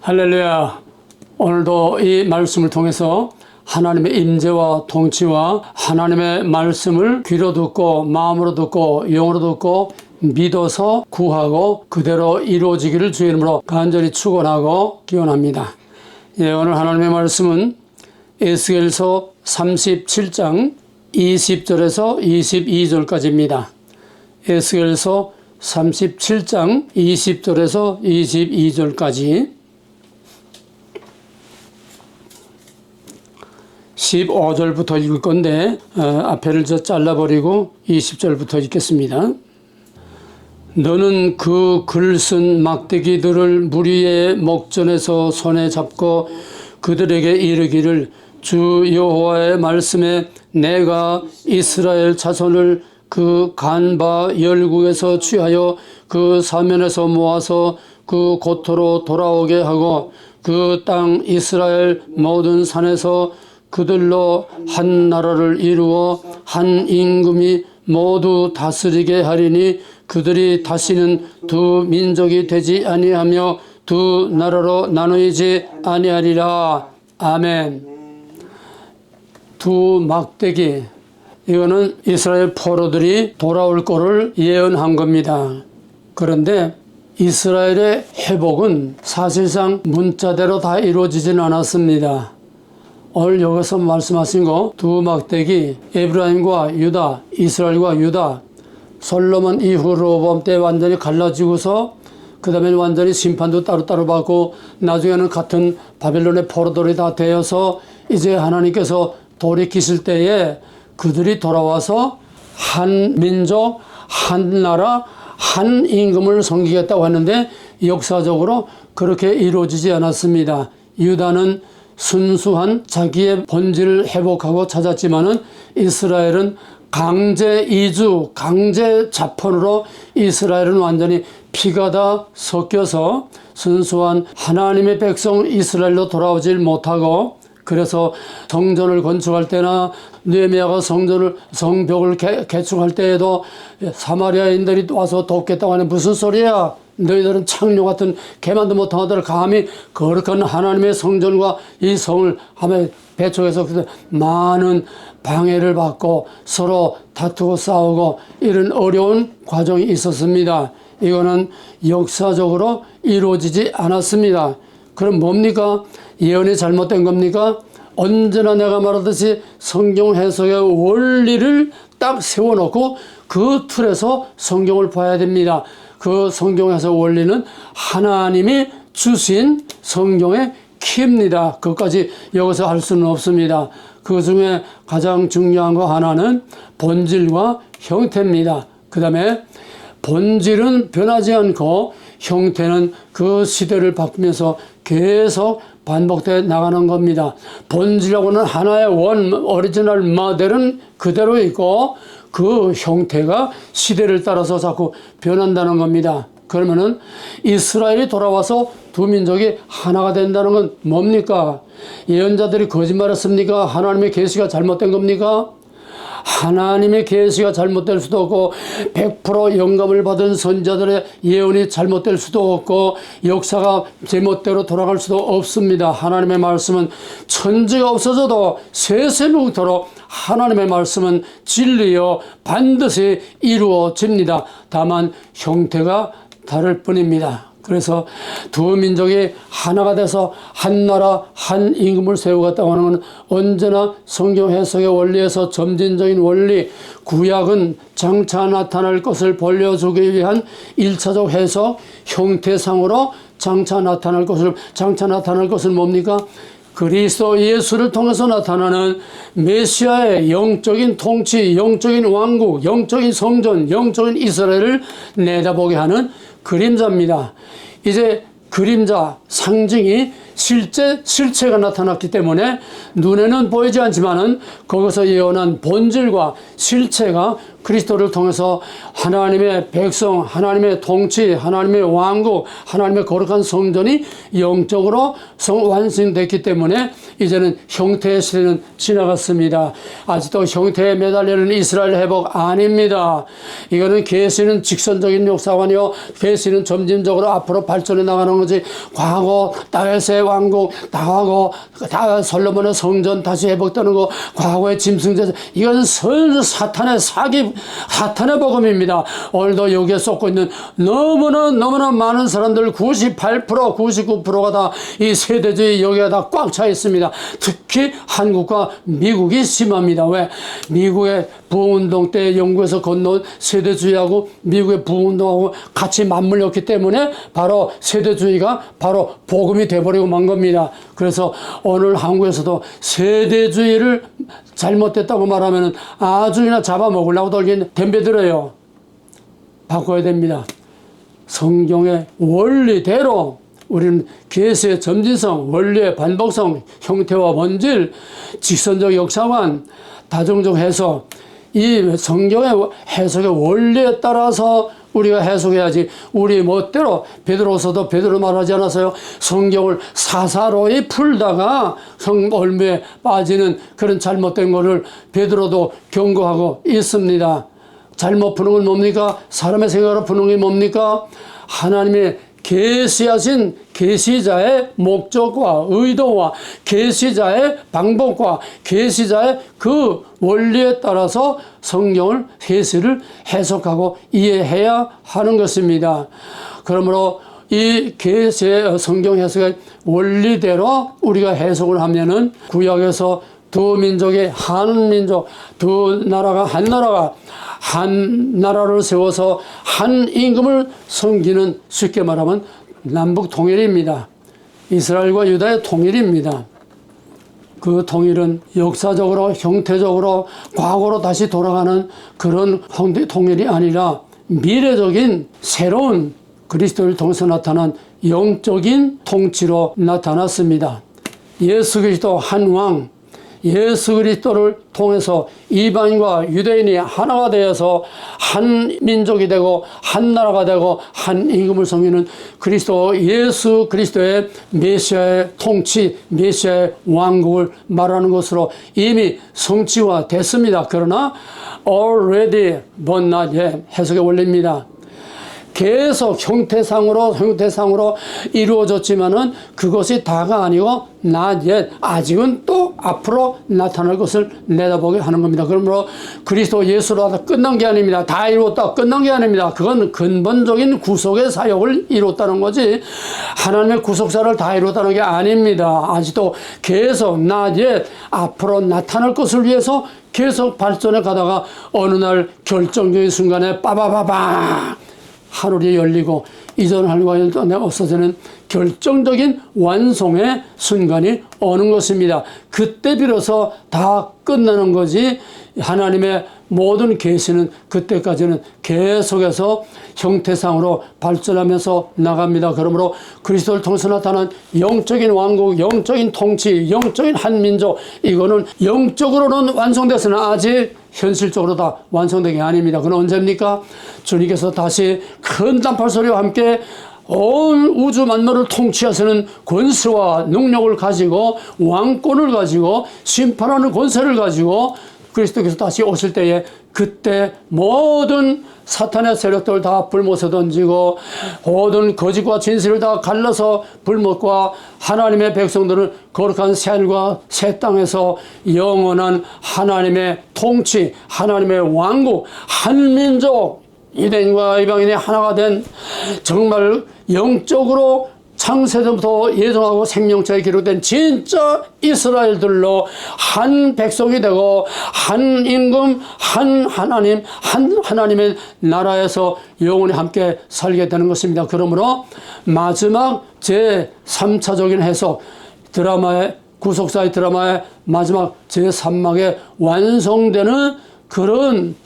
할렐루야. 오늘도 이 말씀을 통해서 하나님의 임재와 통치와 하나님의 말씀을 귀로 듣고 마음으로 듣고 영으로 듣고 믿어서 구하고 그대로 이루어지기를 주의 이름으로 간절히 축원하고 기원합니다. 오늘 하나님의 말씀은 에스겔서 37장 20절에서 22절까지입니다. 에스겔서 37장 20절에서 22절까지 15절부터 읽을 건데 앞에를 잘라버리고 20절부터 읽겠습니다. 너는 그 글 쓴 막대기들을 무리의 목전에서 손에 잡고 그들에게 이르기를 주 여호와의 말씀에 내가 이스라엘 자손을 그 간바 열국에서 취하여 그 사면에서 모아서 그 고토로 돌아오게 하고 그 땅 이스라엘 모든 산에서 그들로 한 나라를 이루어 한 임금이 모두 다스리게 하리니 그들이 다시는 두 민족이 되지 아니하며 두 나라로 나누이지 아니하리라. 아멘. 두 막대기, 이거는 이스라엘 포로들이 돌아올 거를 예언한 겁니다. 그런데 이스라엘의 회복은 사실상 문자대로 다 이루어지진 않았습니다. 오늘 여기서 말씀하신 거 두 막대기, 에브라임과 유다, 이스라엘과 유다, 솔로몬 이후 르호보암 때 완전히 갈라지고서 그 다음에 완전히 심판도 따로따로 받고 나중에는 같은 바벨론의 포로들이 다 되어서 이제 하나님께서 돌이키실 때에 그들이 돌아와서 한 민족, 한 나라, 한 임금을 섬기겠다고 하는데 역사적으로 그렇게 이루어지지 않았습니다. 유다는 순수한 자기의 본질을 회복하고 찾았지만은 이스라엘은 강제 이주, 강제 자폰으로 이스라엘은 완전히 피가 다 섞여서 순수한 하나님의 백성 이스라엘로 돌아오질 못하고 그래서 성전을 건축할 때나 느헤미야가 성벽을 개축할 때에도 사마리아인들이 와서 돕겠다고 하는 무슨 소리야? 너희들은 창녀 같은 개만도 못한 아들 감히 거룩한 하나님의 성전과 이 성을 하며 배척해서 많은 방해를 받고 서로 다투고 싸우고 이런 어려운 과정이 있었습니다. 이거는 역사적으로 이루어지지 않았습니다. 그럼 뭡니까? 예언이 잘못된 겁니까? 언제나 내가 말하듯이 성경 해석의 원리를 딱 세워놓고 그 틀에서 성경을 봐야 됩니다. 그 성경 해석 원리는 하나님이 주신 성경의 키입니다. 그것까지 여기서 할 수는 없습니다. 그 중에 가장 중요한 거 하나는 본질과 형태입니다. 그 다음에 본질은 변하지 않고 형태는 그 시대를 바꾸면서 계속 반복되어 나가는 겁니다. 본질하고는 하나의 오리지널 모델은 그대로 있고 그 형태가 시대를 따라서 자꾸 변한다는 겁니다. 그러면은 이스라엘이 돌아와서 두 민족이 하나가 된다는 건 뭡니까? 예언자들이 거짓말했습니까? 하나님의 계시가 잘못된 겁니까? 하나님의 계시가 잘못될 수도 없고 100% 영감을 받은 선지자들의 예언이 잘못될 수도 없고 역사가 제멋대로 돌아갈 수도 없습니다. 하나님의 말씀은 천지가 없어져도 세세무토록 하나님의 말씀은 진리요 반드시 이루어집니다. 다만 형태가 다를 뿐입니다. 그래서 두 민족이 하나가 돼서 한 나라 한 임금을 세우겠다고 하는 건 언제나 성경 해석의 원리에서 점진적인 원리, 구약은 장차 나타날 것을 벌려주기 위한 1차적 해석, 형태상으로 장차 나타날 것은 뭡니까? 그리스도 예수를 통해서 나타나는 메시아의 영적인 통치, 영적인 왕국, 영적인 성전, 영적인 이스라엘을 내다보게 하는 그림자입니다. 이제 그림자, 상징이 실체가 나타났기 때문에 눈에는 보이지 않지만은 거기서 예언한 본질과 실체가 그리스도를 통해서 하나님의 백성, 하나님의 통치, 하나님의 왕국, 하나님의 거룩한 성전이 영적으로 완성됐기 때문에 이제는 형태의 시대는 지나갔습니다. 아직도 형태에 매달리는 이스라엘 회복 아닙니다. 이거는 계시는 직선적인 역사관이요, 계시는 점진적으로 앞으로 발전해 나가는 거지. 과거 다윗의 왕국, 과거 솔로몬의 성전 다시 회복되는 거, 과거의 짐승제사, 이건 사탄의 사기, 사탄의 복음입니다. 오늘도 여기에 쏟고 있는 너무나 많은 사람들 98%, 99%가 다 이 세대주의 여기에 다 꽉 차 있습니다. 특히 한국과 미국이 심합니다. 왜? 미국의 부흥운동 때 영국에서 건너온 세대주의하고 미국의 부흥운동하고 같이 맞물렸기 때문에 바로 세대주의가 바로 복음이 돼버리고 만 겁니다. 그래서 오늘 한국에서도 세대주의를 잘못됐다고 말하면 아주 그냥 잡아먹으려고 돌긴 덤벼들어요. 바꿔야 됩니다. 성경의 원리대로 우리는 계시의 점진성, 원리의 반복성, 형태와 본질, 직선적 역사관, 다중적 해석, 이 성경의 해석의 원리에 따라서 우리가 해석해야지. 우리 멋대로 베드로서도 베드로 말하지 않았어요? 성경을 사사로이 풀다가 성올무에 빠지는 그런 잘못된 거를 베드로도 경고하고 있습니다. 잘못 푸는 건 뭡니까? 사람의 생각으로 푸는 게 뭡니까? 하나님의 계시하신 계시자의 목적과 의도와 계시자의 방법과 계시자의 그 원리에 따라서 성경을 계시를 해석하고 이해해야 하는 것입니다. 그러므로 이 계시의 성경 해석의 원리대로 우리가 해석을 하면은 구약에서 두 민족이 한 민족, 두 나라가 한 나라를 세워서 한 임금을 섬기는, 쉽게 말하면 남북 통일입니다. 이스라엘과 유다의 통일입니다. 그 통일은 역사적으로, 형태적으로, 과거로 다시 돌아가는 그런 통일이 아니라 미래적인 새로운 그리스도를 통해서 나타난 영적인 통치로 나타났습니다. 예수 그리스도 한 왕, 예수 그리스도를 통해서 이방인과 유대인이 하나가 되어서 한 민족이 되고 한 나라가 되고 한 임금을 섬기는 그리스도, 예수 그리스도의 메시아의 통치, 메시아의 왕국을 말하는 것으로 이미 성취화 됐습니다. 그러나 already but not yet 해석의 원리입니다. 계속 형태상으로 이루어졌지만은 그것이 다가 아니고 not yet, 아직은 또 앞으로 나타날 것을 내다보게 하는 겁니다. 그러므로 그리스도 예수로 다 끝난 게 아닙니다. 다 이루었다 끝난 게 아닙니다. 그건 근본적인 구속의 사역을 이뤘다는 거지, 하나님의 구속사를 다 이뤘다는 게 아닙니다. 아직도 계속 not yet, 앞으로 나타날 것을 위해서 계속 발전해 가다가 어느 날 결정적인 순간에 빠바바방 하늘이 열리고 이전 하늘과 없어지는 결정적인 완성의 순간이 오는 것입니다. 그때 비로소 다 끝나는 거지, 하나님의 모든 계시는 그때까지는 계속해서 형태상으로 발전하면서 나갑니다. 그러므로 그리스도를 통해서 나타난 영적인 왕국, 영적인 통치, 영적인 한민족, 이거는 영적으로는 완성됐으나 아직 현실적으로 다 완성된 게 아닙니다. 그건 언제입니까? 주님께서 다시 큰 단팔 소리와 함께 온 우주 만물을 통치하시는 권세와 능력을 가지고, 왕권을 가지고, 심판하는 권세를 가지고 그리스도께서 다시 오실 때에, 그때 모든 사탄의 세력들을 다 불못에 던지고 모든 거짓과 진실을 다 갈라서 불못과 하나님의 백성들을 거룩한 새하늘과 새 땅에서 영원한 하나님의 통치, 하나님의 왕국, 한민족, 유대인과 이방인이 하나가 된, 정말 영적으로 창세전부터 예정하고 생명체에 기록된 진짜 이스라엘들로 한 백성이 되고 한 임금, 한 하나님, 한 하나님의 나라에서 영원히 함께 살게 되는 것입니다. 그러므로 마지막 제3차적인 해석, 드라마의, 구속사의 드라마의 마지막 제3막에 완성되는 그런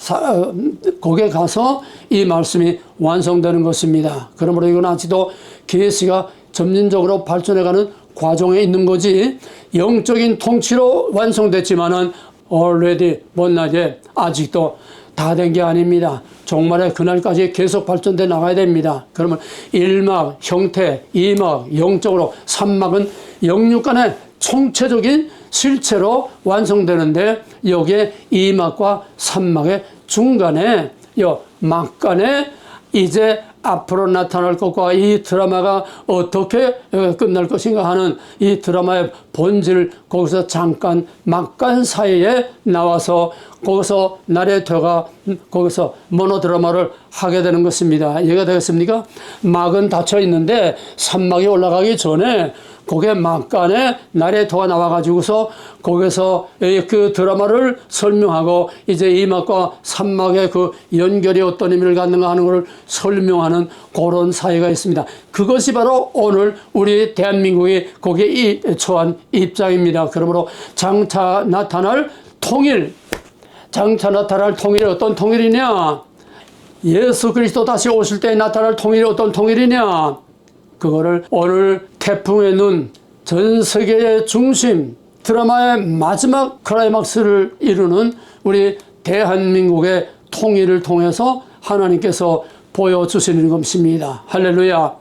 거기에 가서 이 말씀이 완성되는 것입니다. 그러므로 이건 아직도 계시가 점진적으로 발전해가는 과정에 있는 거지 영적인 통치로 완성됐지만은 already 못나게 아직도 다 된 게 아닙니다. 종말의 그날까지 계속 발전돼 나가야 됩니다. 그러면 1막, 형태, 2막, 영적으로 3막은 영육간의 총체적인 실체로 완성되는데 여기에 2막과 3막의 중간에 요 막간에 이제 앞으로 나타날 것과 이 드라마가 어떻게 끝날 것인가 하는 이 드라마의 본질 거기서 잠깐 막간 사이에 나와서 거기서 나레이터가 거기서 모노드라마를 하게 되는 것입니다. 이해가 되겠습니까? 막은 닫혀 있는데 3막이 올라가기 전에 거기에 막간에 나레이터가 나와가지고서 거기서 그 드라마를 설명하고 이제 2막과 3막의 그 연결이 어떤 의미를 갖는가 하는 것을 설명하는 그런 사이가 있습니다. 그것이 바로 오늘 우리 대한민국이 거기에 처한 입장입니다. 그러므로 장차 나타날 통일, 장차 나타날 통일이 어떤 통일이냐? 예수 그리스도 다시 오실 때 나타날 통일이 어떤 통일이냐? 그거를 오늘 태풍의 눈, 전 세계의 중심, 드라마의 마지막 클라이막스를 이루는 우리 대한민국의 통일을 통해서 하나님께서 보여주시는 것입니다. 할렐루야.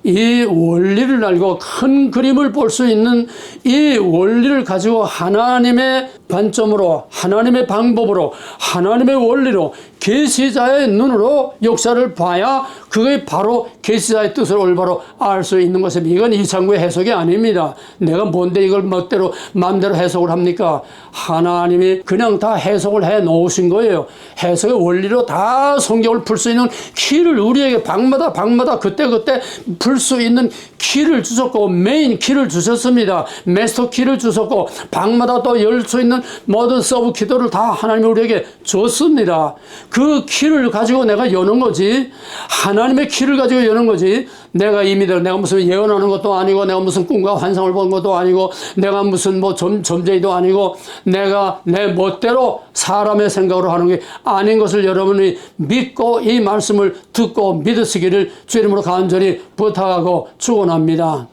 이 원리를 알고 큰 그림을 볼 수 있는 이 원리를 가지고 하나님의 관점으로, 하나님의 방법으로, 하나님의 원리로 계시자의 눈으로 역사를 봐야 그게 바로 계시자의 뜻을 올바로 알 수 있는 것입니다. 이건 이창구의 해석이 아닙니다. 내가 뭔데 이걸 멋대로 마음대로 해석을 합니까? 하나님이 그냥 다 해석을 해 놓으신 거예요. 해석의 원리로 다 성경을 풀 수 있는 키를 우리에게 방마다 그때그때 풀 수 있는 키를 주셨고 메인 키를 주셨습니다. 마스터 키를 주셨고 방마다 또 열 수 있는 모든 서브 키들을 다 하나님이 우리에게 줬습니다. 그 키를 가지고 내가 여는 거지. 하나님의 키를 가지고 여는 거지. 내가 이미대로 내가 무슨 예언하는 것도 아니고 내가 무슨 꿈과 환상을 본 것도 아니고 내가 무슨 뭐 점쟁이도 아니고 내가 내 멋대로 사람의 생각으로 하는 게 아닌 것을 여러분이 믿고 이 말씀을 듣고 믿으시기를 주 이름으로 간절히 부탁하고 축원합니다.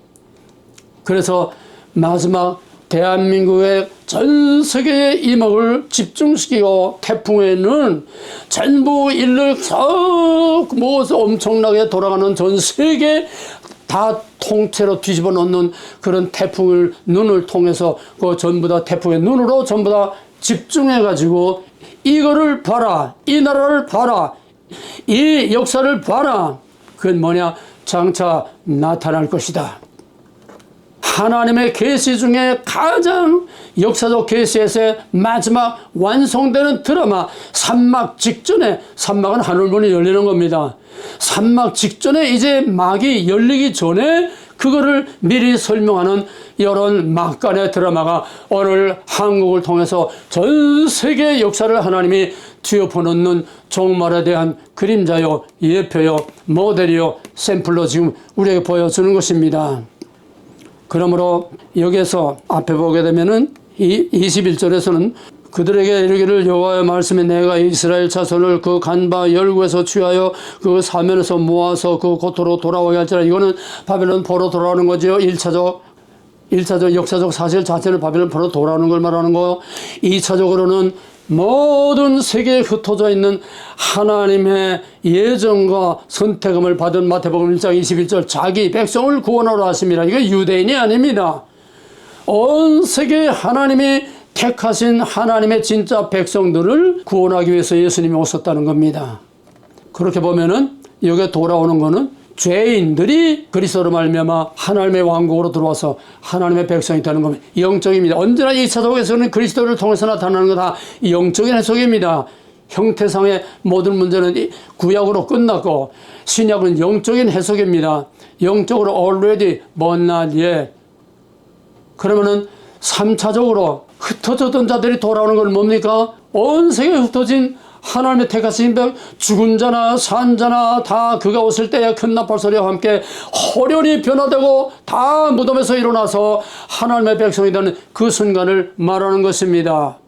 그래서 마지막 대한민국의 전 세계의 이목을 집중시키고 태풍에는 전부 인류 뭐 엄청나게 돌아가는 전 세계 다 통째로 뒤집어 놓는 그런 태풍을 눈을 통해서 그 전부 다 태풍의 눈으로 전부 다 집중해 가지고 이거를 봐라, 이 나라를 봐라, 이 역사를 봐라. 그건 뭐냐? 장차 나타날 것이다. 하나님의 계시 중에 가장 역사적 계시에서의 마지막 완성되는 드라마, 산막 직전에, 산막은 하늘문이 열리는 겁니다. 산막 직전에 이제 막이 열리기 전에 그거를 미리 설명하는 이런 막간의 드라마가 오늘 한국을 통해서 전 세계 역사를 하나님이 뒤엎어 놓는 종말에 대한 그림자요, 예표요, 모델이요, 샘플로 지금 우리에게 보여주는 것입니다. 그러므로 여기에서 앞에 보게 되면은 이 21절에서는 그들에게 이르기를 여호와의 말씀에 내가 이스라엘 자손을 그 간바 열국에서 취하여 그 사면에서 모아서 그 고토로 돌아오게 할지라. 이거는 바벨론 포로 돌아오는 거죠. 1차적 역사적 사실 자체는 바벨론 포로 돌아오는 걸 말하는 거요. 2차적으로는 모든 세계에 흩어져 있는 하나님의 예정과 선택음을 받은 마태복음 1장 21절 자기 백성을 구원하러 왔습니다. 이거 유대인이 아닙니다. 온 세계에 하나님이 택하신 하나님의 진짜 백성들을 구원하기 위해서 예수님이 오셨다는 겁니다. 그렇게 보면은 여기에 돌아오는 거는 죄인들이 그리스도로 말미암아 하나님의 왕국으로 들어와서 하나님의 백성이 되는 겁니다. 영적입니다. 언제나 2차 적에서는 그리스도를 통해서 나타나는 거 다 영적인 해석입니다. 형태상의 모든 문제는 구약으로 끝났고 신약은 영적인 해석입니다. 영적으로 already but not yet. 그러면은 3차적으로 흩어졌던 자들이 돌아오는 건 뭡니까? 온 세계에 흩어진 하나님의 택하신 백, 죽은 자나 산 자나 다 그가 오실 때에 큰 나팔 소리와 함께 호련히 변화되고 다 무덤에서 일어나서 하나님의 백성이 되는 그 순간을 말하는 것입니다.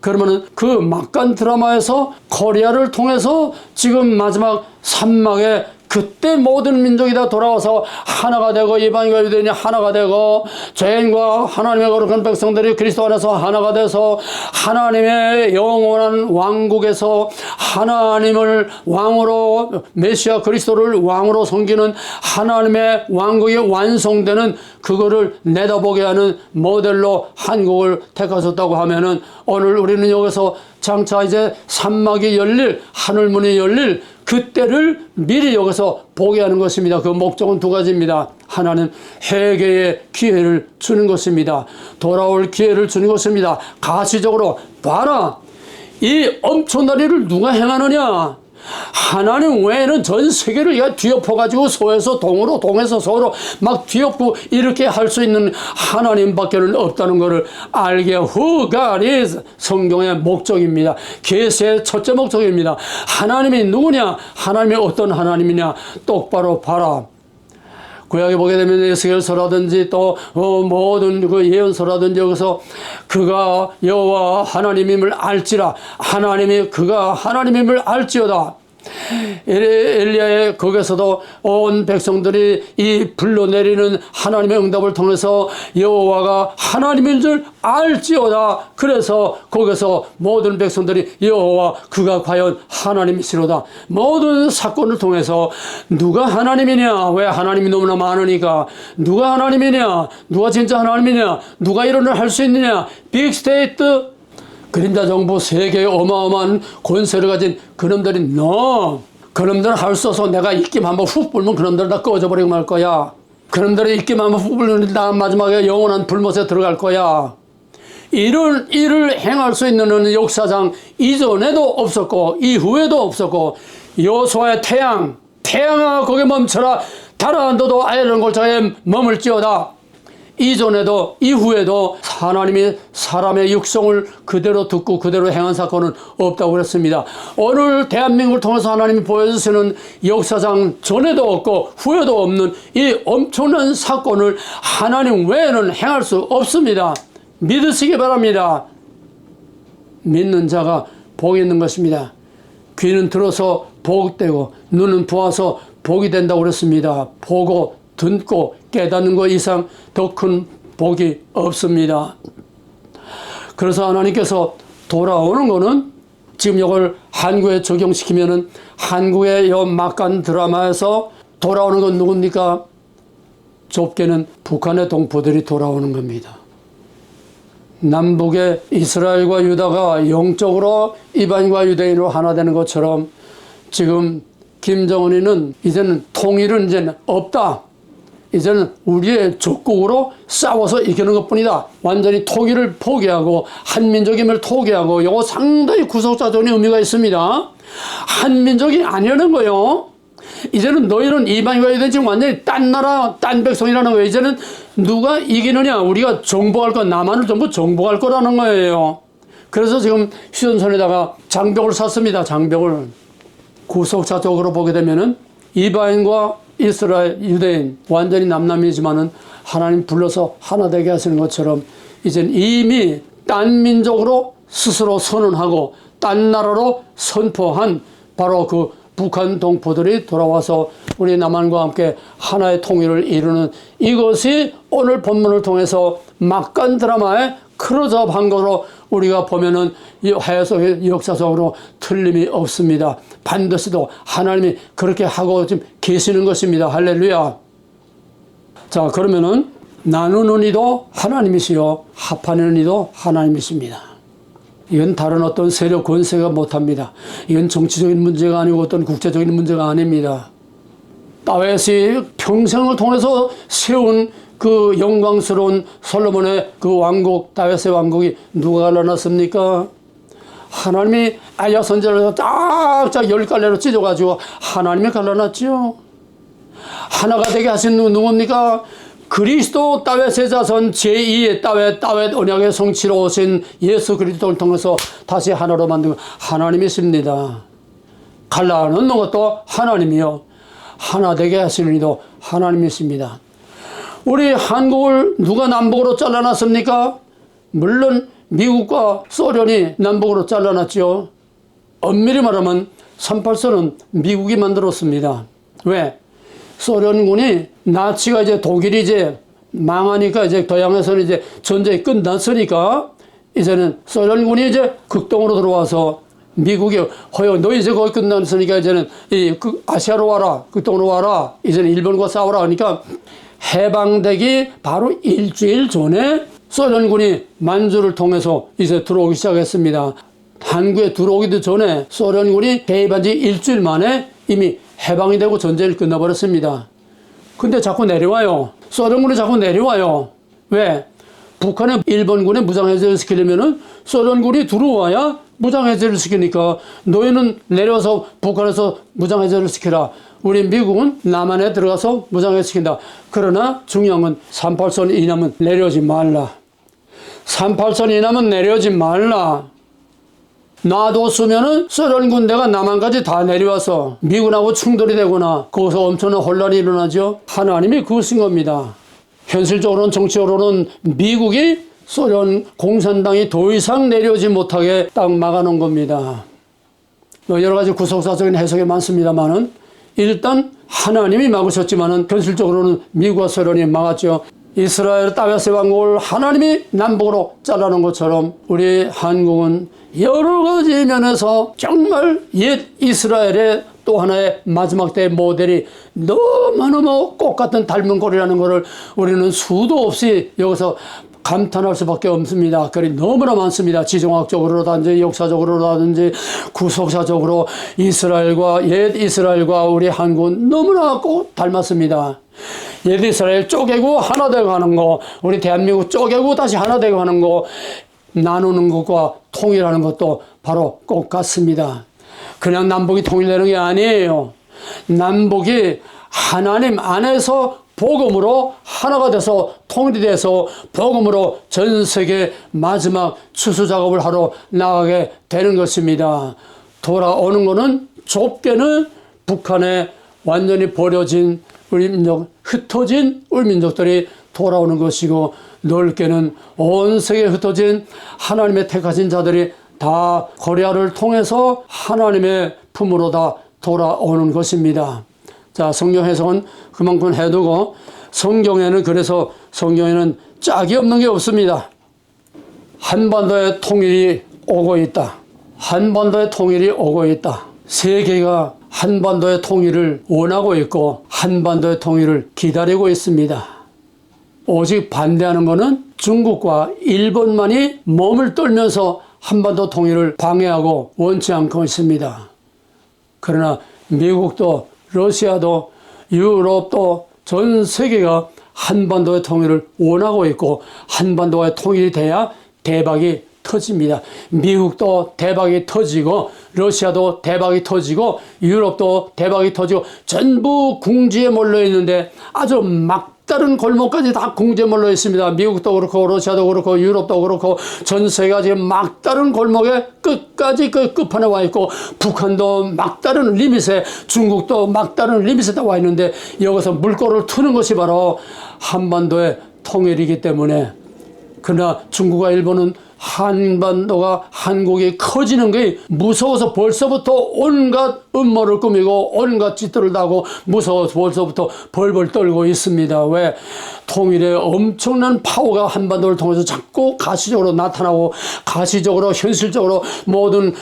그러면은 그 막간 드라마에서 코리아를 통해서 지금 마지막 산막의 그때 모든 민족이 다 돌아와서 하나가 되고 이방인과 유대인이 하나가 되고 죄인과 하나님의 거룩한 백성들이 그리스도 안에서 하나가 돼서 하나님의 영원한 왕국에서 하나님을 왕으로 메시아 그리스도를 왕으로 섬기는 하나님의 왕국이 완성되는 그거를 내다보게 하는 모델로 한국을 택하셨다고 하면은 오늘 우리는 여기서 장차 이제 산막이 열릴 하늘문이 열릴 그때를 미리 여기서 보게 하는 것입니다. 그 목적은 두 가지입니다. 하나는 회개의 기회를 주는 것입니다. 돌아올 기회를 주는 것입니다. 가시적으로 봐라. 이 엄청난 일을 누가 행하느냐? 하나님 외에는 전 세계를 뒤엎어가지고 소에서 동으로 동에서 서로 막 뒤엎고 이렇게 할 수 있는 하나님밖에는 없다는 것을 알게 Who God is 성경의 목적입니다. 계시의 첫째 목적입니다. 하나님이 누구냐? 하나님이 어떤 하나님이냐? 똑바로 봐라. 구약에 보게 되면 에스겔서라든지 또 모든 그 예언서라든지 여기서 그가 여호와 하나님임을 알지라 하나님이 그가 하나님임을 알지어다. 엘리야의 거기서도 온 백성들이 이 불러내리는 하나님의 응답을 통해서 여호와가 하나님인 줄 알지어다. 그래서 거기서 모든 백성들이 여호와 그가 과연 하나님이시로다. 모든 사건을 통해서 누가 하나님이냐? 왜 하나님이 너무나 많으니까 누가 하나님이냐? 누가 진짜 하나님이냐? 누가 이런 일을 할 수 있느냐? 빅스테이트 그림자 정부 세계의 어마어마한 권세를 가진 그놈들이 그놈들은 할 수 없어. 내가 입김 한번 훅 불면 그놈들 다 꺼져버리고 말 거야. 그놈들이 입김 한번 훅 불면 다 마지막에 영원한 불못에 들어갈 거야. 이런 일을 행할 수 있는 역사상 이전에도 없었고 이후에도 없었고 여호수아의 태양아 거기 멈춰라. 달아 너도 아이런 골짜기에 머물지어다. 이전에도 이후에도 하나님이 사람의 육성을 그대로 듣고 그대로 행한 사건은 없다고 그랬습니다. 오늘 대한민국을 통해서 하나님이 보여주시는 역사상 전에도 없고 후에도 없는 이 엄청난 사건을 하나님 외에는 행할 수 없습니다. 믿으시기 바랍니다. 믿는 자가 복이 있는 것입니다. 귀는 들어서 복되고 눈은 보아서 복이 된다고 그랬습니다. 보고 듣고 깨닫는 것 이상 더 큰 복이 없습니다. 그래서 하나님께서 돌아오는 거는 지금 이걸 한국에 적용시키면은 한국의 이 막간 드라마에서 돌아오는 건 누굽니까? 좁게는 북한의 동포들이 돌아오는 겁니다. 남북의 이스라엘과 유다가 영적으로 이방인과 유대인으로 하나 되는 것처럼 지금 김정은이는 이제는 통일은 이제는 없다. 이제는 우리의 적국으로 싸워서 이기는 것뿐이다. 완전히 통일을 포기하고 한민족임을 포기하고 이거 상당히 구속사적인 의미가 있습니다. 한민족이 아니라는 거요. 이제는 너희는 이방인과 유대인 지금 완전히 딴 나라 딴 백성이라는 거예요. 이제는 누가 이기느냐? 우리가 정복할 거 남한을 전부 정복할 거라는 거예요. 그래서 지금 휴전선에다가 장벽을 샀습니다. 장벽을. 구속사적으로 보게 되면은 이방인과 이스라엘, 유대인 완전히 남남이지만은 하나님 불러서 하나 되게 하시는 것처럼 이젠 이미 딴 민족으로 스스로 선언하고 딴 나라로 선포한 바로 그 북한 동포들이 돌아와서 우리 남한과 함께 하나의 통일을 이루는 이것이 오늘 본문을 통해서 막간 드라마의 클로즈업 한 거로 우리가 보면은 이 해외 속의 역사 속으로 틀림이 없습니다. 반드시도 하나님이 그렇게 하고 지금 계시는 것입니다. 할렐루야. 자, 그러면은 나누는 이도 하나님이시요 합하는 이도 하나님이십니다. 이건 다른 어떤 세력 권세가 못합니다. 이건 정치적인 문제가 아니고 어떤 국제적인 문제가 아닙니다. 다윗이 평생을 통해서 세운 그 영광스러운 솔로몬의 그 왕국, 다윗의 왕국이 누가 갈라놨습니까? 하나님이 아야 선지자를 해서 쫙쫙 10갈래로 찢어가지고 하나님이 갈라놨죠. 하나가 되게 하신 누굽니까? 그리스도 다윗의 자손 제2의 다윗 언약의 성취로 오신 예수 그리스도를 통해서 다시 하나로 만든 하나님이십니다. 갈라놓는 것도 하나님이요 하나 되게 하시는 이도 하나님이십니다. 우리 한국을 누가 남북으로 잘라놨습니까? 물론 미국과 소련이 남북으로 잘라놨죠. 엄밀히 말하면 38선은 미국이 만들었습니다. 왜? 소련군이 나치가 이제 독일이 이제 망하니까 이제 서양에서는 이제 전쟁이 끝났으니까 이제는 소련군이 이제 극동으로 들어와서 미국이 허여 너 이제 거의 끝났으니까 이제는 아시아로 와라, 극동으로 와라, 이제는 일본과 싸우라 하니까 해방되기 바로 일주일 전에 소련군이 만주를 통해서 이제 들어오기 시작했습니다. 한국에 들어오기도 전에 소련군이 개입한 지 일주일 만에 이미 해방이 되고 전쟁이 끝나버렸습니다. 근데 자꾸 내려와요. 소련군이 자꾸 내려와요. 왜? 북한에 일본군에 무장해제를 시키려면은 소련군이 들어와야 무장해제를 시키니까 너희는 내려와서 북한에서 무장해제를 시키라. 우리 미국은 남한에 들어가서 무장해제 시킨다. 그러나 중요한 건 38선 이남은 내려오지 말라. 38선 이남은 내려오지 말라. 놔뒀으면은 소련 군대가 남한까지 다 내려와서 미군하고 충돌이 되거나 거기서 엄청난 혼란이 일어나죠. 하나님이 그것인 겁니다. 현실적으로는 정치적으로는 미국이 소련 공산당이 더 이상 내려오지 못하게 딱 막아놓은 겁니다. 여러 가지 구속사적인 해석이 많습니다만은 일단 하나님이 막으셨지만은 현실적으로는 미국과 소련이 막았죠. 이스라엘 땅에서 왕국을 하나님이 남북으로 잘라놓은 것처럼 우리 한국은 여러 가지 면에서 정말 옛 이스라엘의 또 하나의 마지막 때의 모델이 너무너무 똑같은 닮은 꼴이라는 것을 우리는 수도 없이 여기서 감탄할 수밖에 없습니다. 그리 너무나 많습니다. 지정학적으로든지 역사적으로든지 구속사적으로 이스라엘과 옛 이스라엘과 우리 한국은 너무나 꼭 닮았습니다. 옛 이스라엘 쪼개고 하나 되고 하는 거, 우리 대한민국 쪼개고 다시 하나 되고 하는 거, 나누는 것과 통일하는 것도 바로 똑같습니다. 그냥 남북이 통일되는 게 아니에요. 남북이 하나님 안에서 복음으로 하나가 돼서 통일이 돼서 복음으로 전 세계 마지막 추수 작업을 하러 나가게 되는 것입니다. 돌아오는 것은 좁게는 북한에 완전히 버려진 우리 민족, 흩어진 우리 민족들이 돌아오는 것이고 넓게는 온 세계에 흩어진 하나님의 택하신 자들이 다 코리아를 통해서 하나님의 품으로 다 돌아오는 것입니다. 자, 성경 해석은 그만큼 해두고 성경에는 그래서 성경에는 짝이 없는 게 없습니다. 한반도의 통일이 오고 있다. 한반도의 통일이 오고 있다. 세계가 한반도의 통일을 원하고 있고 한반도의 통일을 기다리고 있습니다. 오직 반대하는 것은 중국과 일본만이 몸을 떨면서 한반도 통일을 방해하고 원치 않고 있습니다. 그러나 미국도 러시아도 유럽도 전 세계가 한반도의 통일을 원하고 있고 한반도의 통일이 돼야 대박이 터집니다. 미국도 대박이 터지고 러시아도 대박이 터지고 유럽도 대박이 터지고 전부 궁지에 몰려 있는데 아주 막다른 골목까지 다 궁지에 몰려 있습니다. 미국도 그렇고 러시아도 그렇고 유럽도 그렇고 전 세계가 지금 막다른 골목에 끝까지 그 끝판에 와 있고 북한도 막다른 리밋에 중국도 막다른 리밋에 와 있는데 여기서 물꼬를 트는 것이 바로 한반도의 통일이기 때문에 그러나 중국과 일본은 한반도가 한국이 커지는 게 무서워서 벌써부터 온갖 음모를 꾸미고 온갖 짓들을 하고 무서워서 벌써부터 벌벌 떨고 있습니다. 왜? 통일의 엄청난 파워가 한반도를 통해서 자꾸 가시적으로 나타나고 가시적으로 현실적으로 모든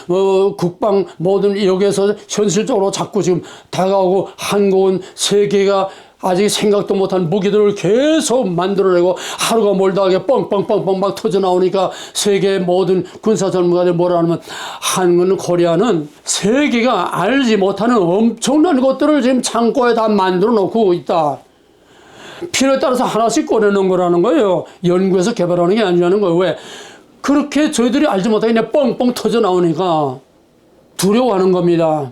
국방 모든 여기에서 현실적으로 자꾸 지금 다가오고 한국은 세계가 아직 생각도 못한 무기들을 계속 만들어내고 하루가 멀다 하게 뻥뻥뻥뻥 막 터져나오니까 세계의 모든 군사 전문가들 뭐라 하면 한국 코리아는 세계가 알지 못하는 엄청난 것들을 지금 창고에 다 만들어 놓고 있다. 필요에 따라서 하나씩 꺼내놓은 거라는 거예요. 연구해서 개발하는 게 아니라는 거예요. 왜? 그렇게 저희들이 알지 못하게 그냥 뻥뻥 터져나오니까 두려워하는 겁니다.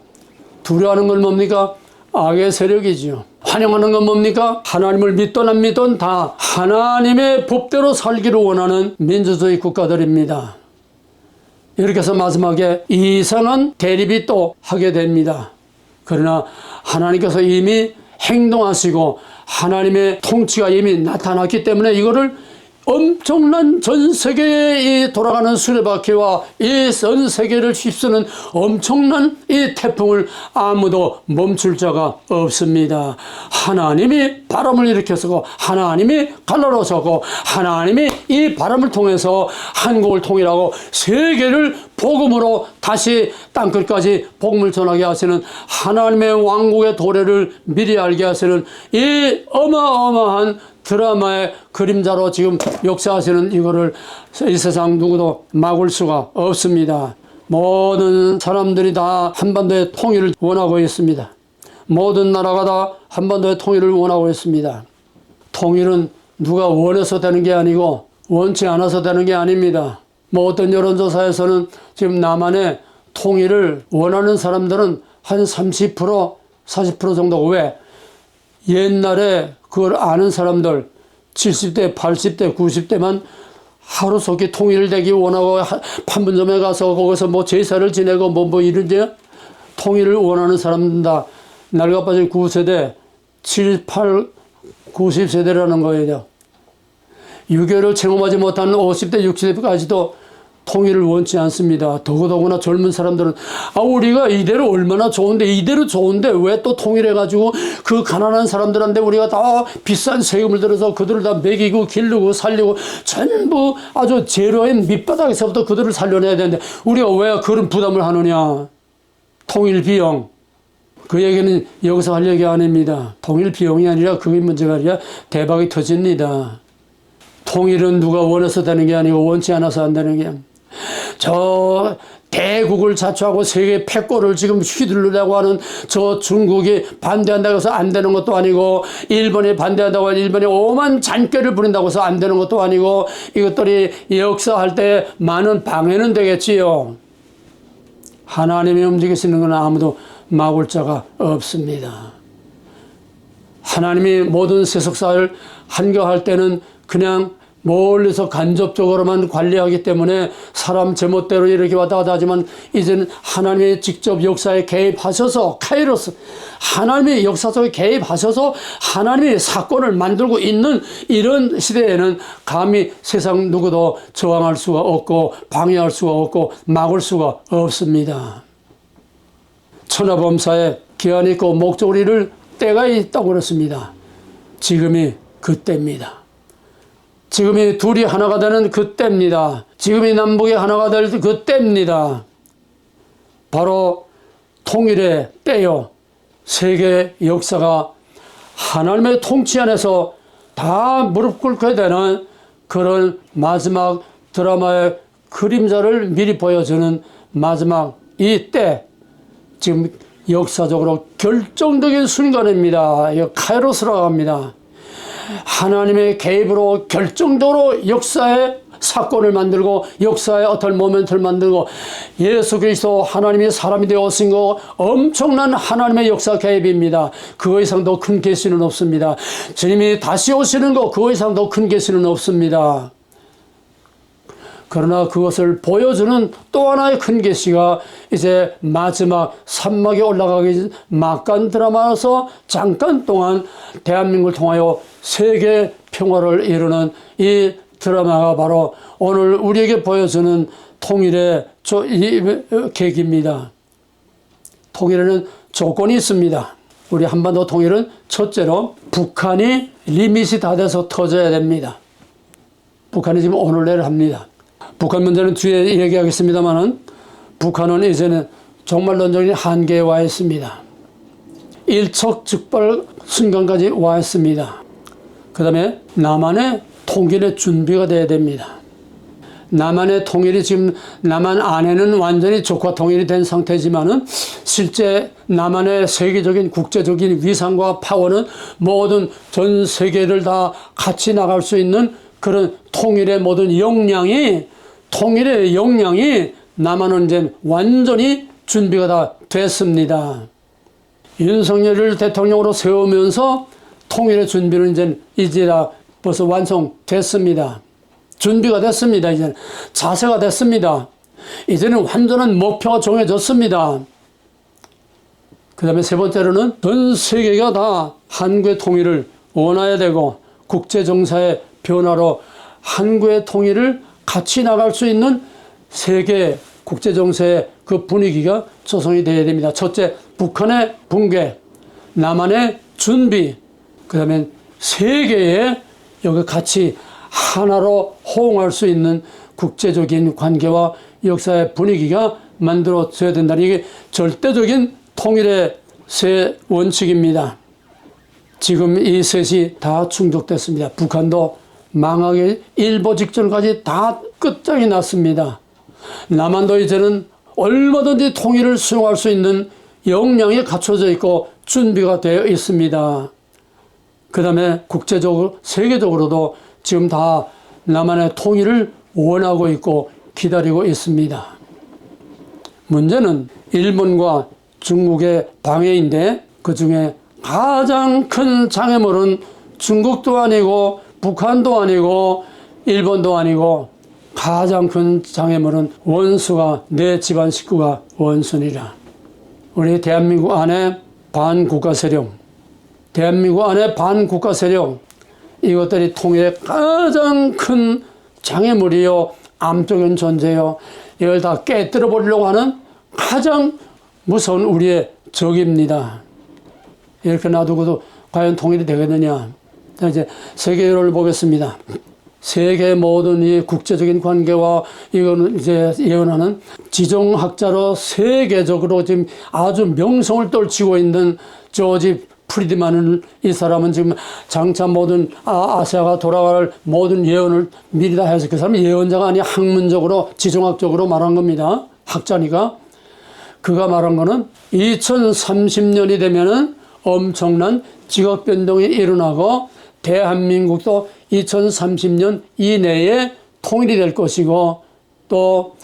두려워하는 건 뭡니까? 악의 세력이지요. 환영하는 건 뭡니까? 하나님을 믿든 안 믿든 다 하나님의 법대로 살기를 원하는 민주주의 국가들입니다. 이렇게 해서 마지막에 이상한 대립이 또 하게 됩니다. 그러나 하나님께서 이미 행동하시고 하나님의 통치가 이미 나타났기 때문에 이거를 엄청난 전 세계에 이 돌아가는 수레바퀴와 이 전 세계를 휩쓰는 엄청난 이 태풍을 아무도 멈출 자가 없습니다. 하나님이 바람을 일으켰고 하나님이 갈라놓으셨고 하나님이 이 바람을 통해서 한국을 통일하고 세계를 복음으로 다시 땅끝까지 복음을 전하게 하시는 하나님의 왕국의 도래를 미리 알게 하시는 이 어마어마한 드라마의 그림자로 지금 역사하시는 이거를 이 세상 누구도 막을 수가 없습니다. 모든 사람들이 다 한반도의 통일을 원하고 있습니다. 모든 나라가 다 한반도의 통일을 원하고 있습니다. 통일은 누가 원해서 되는 게 아니고 원치 않아서 되는 게 아닙니다. 뭐 어떤 여론조사에서는 지금 남한의 통일을 원하는 사람들은 한 30%, 40% 정도. 왜? 옛날에 그걸 아는 사람들 70대, 80대, 90대만 하루속히 통일되기 원하고 판문점에 가서 거기서 뭐 제사를 지내고 뭐 이런지 통일을 원하는 사람들 다 낡아빠진 9세대, 7, 8, 90세대라는 거예요. 유교를 체험하지 못한 50대, 60대까지도 통일을 원치 않습니다. 더구나 젊은 사람들은 우리가 이대로 얼마나 좋은데 이대로 좋은데 왜 또 통일해가지고 그 가난한 사람들한테 우리가 다 비싼 세금을 들여서 그들을 다 먹이고 기르고 살리고 전부 아주 제로인 밑바닥에서부터 그들을 살려내야 되는데 우리가 왜 그런 부담을 하느냐. 통일 비용. 그 얘기는 여기서 할 얘기 아닙니다. 통일 비용이 아니라 그게 문제가 아니라 대박이 터집니다. 통일은 누가 원해서 되는 게 아니고 원치 않아서 안 되는 게 저 대국을 자초하고 세계 패권을 지금 휘둘르려고 하는 저 중국이 반대한다고 해서 안 되는 것도 아니고 일본이 반대한다고 해서 일본이 오만 잔꾀를 부린다고 해서 안 되는 것도 아니고 이것들이 역사할 때 많은 방해는 되겠지요. 하나님이 움직이시는 건 아무도 막을 자가 없습니다. 하나님이 모든 세속사를 한겨할 때는 그냥 멀리서 간접적으로만 관리하기 때문에 사람 제멋대로 이렇게 왔다 갔다 하지만 이제는 하나님이 직접 역사에 개입하셔서 카이로스 하나님이 역사 속에 개입하셔서 하나님이 사건을 만들고 있는 이런 시대에는 감히 세상 누구도 저항할 수가 없고 방해할 수가 없고 막을 수가 없습니다. 천하범사에 기한이 있고 목적을 이룰 때가 있다고 그랬습니다. 지금이 그때입니다. 지금이 둘이 하나가 되는 그때입니다. 지금이 남북이 하나가 될 그때입니다. 바로 통일의 때요. 세계 역사가 하나님의 통치 안에서 다 무릎 꿇게 되는 그런 마지막 드라마의 그림자를 미리 보여주는 마지막 이 때, 지금 역사적으로 결정적인 순간입니다. 이거 카이로스라고 합니다. 하나님의 개입으로 결정적으로 역사의 사건을 만들고 역사의 어떤 모멘트를 만들고 예수 그리스도 하나님이 사람이 되어신 거 엄청난 하나님의 역사 개입입니다. 그 이상 더 큰 계시는 없습니다. 주님이 다시 오시는 거 그 이상 더 큰 계시는 없습니다. 그러나 그것을 보여주는 또 하나의 큰 계시가 이제 마지막 산막에 올라가기 전 막간 드라마에서 잠깐 동안 대한민국을 통하여 세계 평화를 이루는 이 드라마가 바로 오늘 우리에게 보여주는 통일의 계기입니다. 통일에는 조건이 있습니다. 우리 한반도 통일은 첫째로 북한이 리밋이 다 돼서 터져야 됩니다. 북한이 지금 오늘 내일 합니다. 북한 문제는 뒤에 얘기하겠습니다만은 북한은 이제는 종말론적인 한계에 와 있습니다. 일촉즉발 순간까지 와 있습니다. 그 다음에 남한의 통일의 준비가 돼야 됩니다. 남한의 통일이 지금 남한 안에는 완전히 적화 통일이 된 상태지만은 실제 남한의 세계적인 국제적인 위상과 파워는 모든 전 세계를 다 같이 나갈 수 있는 그런 통일의 모든 역량이 남한은 이제 완전히 준비가 다 됐습니다. 윤석열을 대통령으로 세우면서 통일의 준비는 이제 다 벌써 완성됐습니다. 준비가 됐습니다. 이제 자세가 됐습니다. 이제는 완전한 목표가 정해졌습니다. 그 다음에 세 번째로는 전 세계가 다 한국의 통일을 원해야 되고 국제정사의 변화로 한국의 통일을 같이 나갈 수 있는 세계 국제정세의 그 분위기가 조성이 되어야 됩니다. 첫째, 북한의 붕괴, 남한의 준비, 그 다음에 세계에 여기 같이 하나로 호응할 수 있는 국제적인 관계와 역사의 분위기가 만들어져야 된다는 이게 절대적인 통일의 세 원칙입니다. 지금 이 셋이 다 충족됐습니다. 북한도 망하기 일보 직전까지 다 끝장이 났습니다. 남한도 이제는 얼마든지 통일을 수용할 수 있는 역량이 갖춰져 있고 준비가 되어 있습니다. 그 다음에 국제적으로, 세계적으로도 지금 다 남한의 통일을 원하고 있고 기다리고 있습니다. 문제는 일본과 중국의 방해인데 그 중에 가장 큰 장애물은 중국도 아니고 북한도 아니고 일본도 아니고 가장 큰 장애물은 원수가 내 집안 식구가 원수니라. 우리 대한민국 안에 반국가 세력, 대한민국 안에 반국가 세력, 이것들이 통일의 가장 큰 장애물이요, 암적인 존재요. 이걸 다 깨뜨려 버리려고 하는 가장 무서운 우리의 적입니다. 이렇게 놔두고도 과연 통일이 되겠느냐. 자, 이제 세계를 보겠습니다. 세계 모든 이 국제적인 관계와 이거는 이제 예언하는 지정학자로 세계적으로 지금 아주 명성을 떨치고 있는 조지 프리드만은 이 사람은 지금 장차 모든 아시아가 돌아갈 모든 예언을 미리 다 해서 그 사람은 예언자가 아니라 학문적으로 지정학적으로 말한 겁니다. 학자니까. 그가 말한 거는 2030년이 되면은 엄청난 지각 변동이 일어나고 대한민국도 2030년 이내에 통일이 될 것이고 또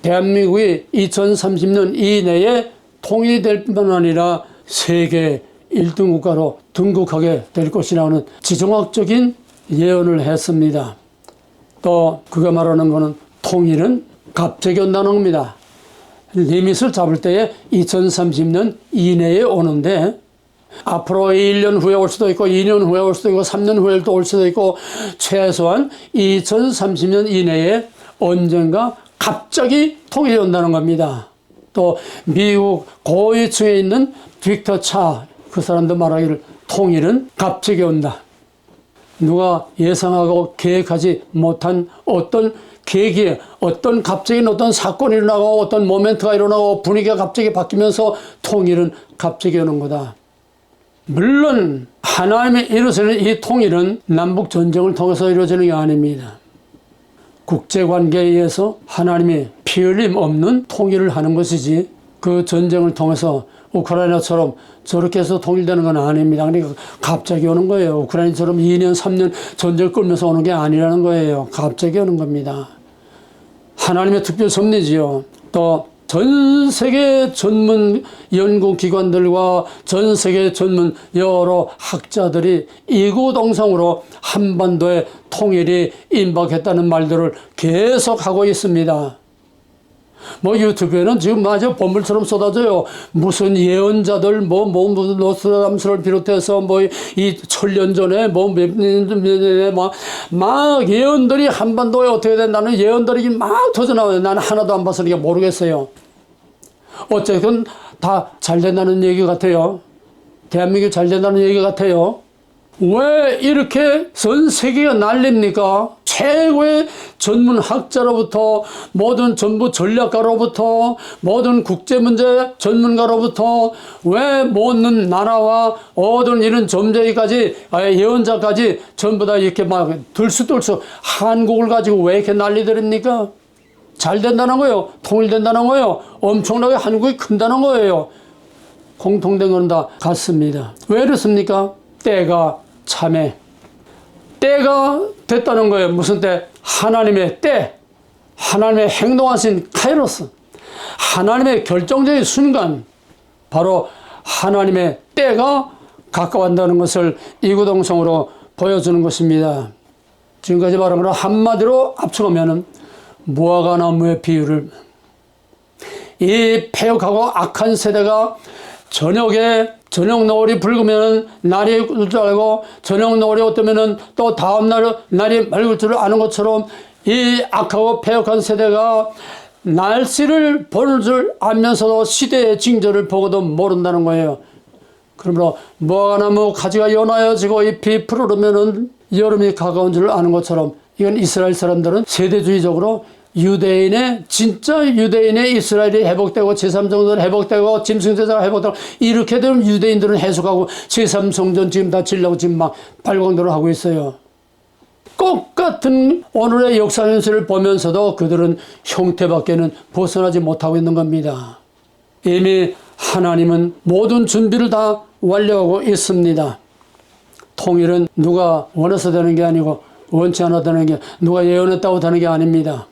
대한민국이 2030년 이내에 통일이 될 뿐만 아니라 세계 1등 국가로 등극하게 될 것이라는 지정학적인 예언을 했습니다. 또 그가 말하는 것은 통일은 갑자기 온다는 겁니다. 리밋을 잡을 때에 2030년 이내에 오는데 앞으로 1년 후에 올 수도 있고 2년 후에 올 수도 있고 3년 후에 또 올 수도 있고 최소한 2030년 이내에 언젠가 갑자기 통일이 온다는 겁니다. 또 미국 고위층에 있는 빅터 차 그 사람도 말하기를 통일은 갑자기 온다. 누가 예상하고 계획하지 못한 어떤 계기에 어떤 갑자기 어떤 사건이 일어나고 어떤 모멘트가 일어나고 분위기가 갑자기 바뀌면서 통일은 갑자기 오는 거다. 물론 하나님이 이루시는 이 통일은 남북 전쟁을 통해서 이루어지는 게 아닙니다. 국제관계에 의해서 하나님이 피 흘림 없는 통일을 하는 것이지 그 전쟁을 통해서 우크라이나처럼 저렇게 해서 통일되는 건 아닙니다. 그러니까 갑자기 오는 거예요. 우크라이나처럼 2년, 3년 전쟁을 끌면서 오는 게 아니라는 거예요. 갑자기 오는 겁니다. 하나님의 특별 섭리지요. 또 전 세계 전문 연구기관들과 전 세계 전문 여러 학자들이 이구동성으로 한반도의 통일이 임박했다는 말들을 계속 하고 있습니다. 뭐 유튜브에는 지금 마저 범물처럼 쏟아져요. 무슨 예언자들 무슨 노스트라담스를 비롯해서 뭐 이 천년 전에 막 예언들이 한반도에 어떻게 된다는 예언들이 막 터져나와요. 나는 하나도 안 봤으니까 모르겠어요. 어쨌든 다 잘 된다는 얘기 같아요. 대한민국이 잘 된다는 얘기 같아요. 왜 이렇게 전 세계가 난립니까? 최고의 전문학자로부터 모든 정부 전략가로부터 모든 국제문제 전문가로부터 왜 모든 나라와 모든 이런 점쟁이까지 예언자까지 전부 다 이렇게 막 들쑥들쑥 한국을 가지고 왜 이렇게 난리들입니까? 잘 된다는 거예요. 통일된다는 거예요. 엄청나게 한국이 큰다는 거예요. 공통된 건 다 같습니다. 왜 그렇습니까? 때가 참에 때가 됐다는 거예요. 무슨 때? 하나님의 때, 하나님의 행동하신 카이로스, 하나님의 결정적인 순간, 바로 하나님의 때가 가까워한다는 것을 이구동성으로 보여주는 것입니다. 지금까지 말한 걸 한마디로 압축하면 무화과 나무의 비유를 이 패역하고 악한 세대가 저녁에 저녁 노을이 붉으면 날이 올 줄 알고 저녁 노을이 어떠면은 또 다음 날이 맑을 줄 아는 것처럼 이 악하고 패역한 세대가 날씨를 보는 줄 알면서도 시대의 징조를 보고도 모른다는 거예요. 그러므로 무화과나무 가지가 연하여지고 잎이 푸르르면은 여름이 가까운 줄 아는 것처럼 이건 이스라엘 사람들은 세대주의적으로 유대인의 진짜 유대인의 이스라엘이 회복되고 제3성전 회복되고 짐승제사가 회복되고 이렇게 되면 유대인들은 해석하고 제3성전 지금 다 지려고 지금 막 발광도를 하고 있어요. 똑같은 오늘의 역사 현실을 보면서도 그들은 형태밖에는 벗어나지 못하고 있는 겁니다. 이미 하나님은 모든 준비를 다 완료하고 있습니다. 통일은 누가 원해서 되는 게 아니고 원치 않아 되는 게 누가 예언했다고 되는 게 아닙니다.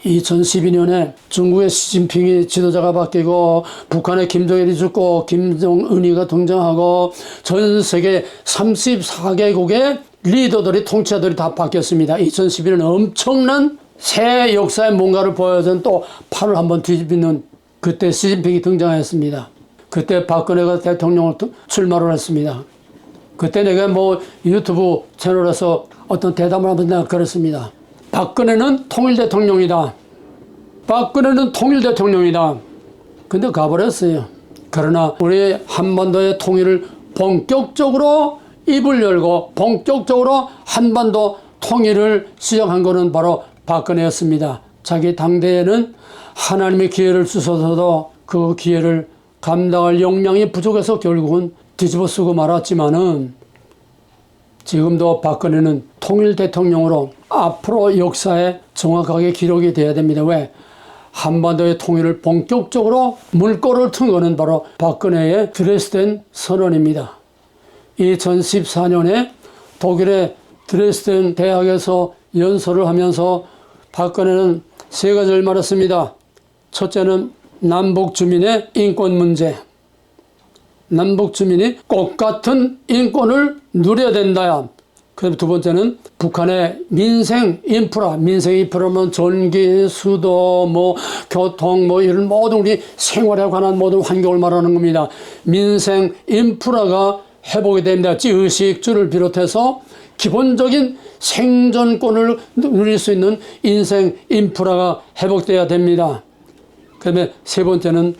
2012년에 중국의 시진핑이 지도자가 바뀌고 북한의 김정일이 죽고 김정은이가 등장하고 전 세계 34개국의 리더들이 통치자들이 다 바뀌었습니다. 2012년 엄청난 새 역사의 뭔가를 보여준 또 판을 한번 뒤집는 그때 시진핑이 등장했습니다. 그때 박근혜가 대통령을 출마를 했습니다. 그때 내가 뭐 유튜브 채널에서 어떤 대담을 하면서 내가 그랬습니다. 박근혜는 통일 대통령이다. 박근혜는 통일 대통령이다. 근데 가버렸어요. 그러나 우리 한반도의 통일을 본격적으로 입을 열고 본격적으로 한반도 통일을 시작한 것은 바로 박근혜였습니다. 자기 당대에는 하나님의 기회를 주셔서도 그 기회를 감당할 역량이 부족해서 결국은 뒤집어 쓰고 말았지만은 지금도 박근혜는 통일 대통령으로 앞으로 역사에 정확하게 기록이 돼야 됩니다. 왜? 한반도의 통일을 본격적으로 물꼬를 튼 것은 바로 박근혜의 드레스덴 선언입니다. 2014년에 독일의 드레스덴 대학에서 연설을 하면서 박근혜는 세 가지를 말했습니다. 첫째는 남북 주민의 인권 문제. 남북 주민이 똑같은 인권을 누려야 된다. 그다음에 두 번째는 북한의 민생 인프라면 전기, 수도, 뭐 교통, 뭐 이런 모든 우리 생활에 관한 모든 환경을 말하는 겁니다. 민생 인프라가 회복이 됩니다. 의식주를 비롯해서 기본적인 생존권을 누릴 수 있는 인생 인프라가 회복돼야 됩니다. 그다음에 세 번째는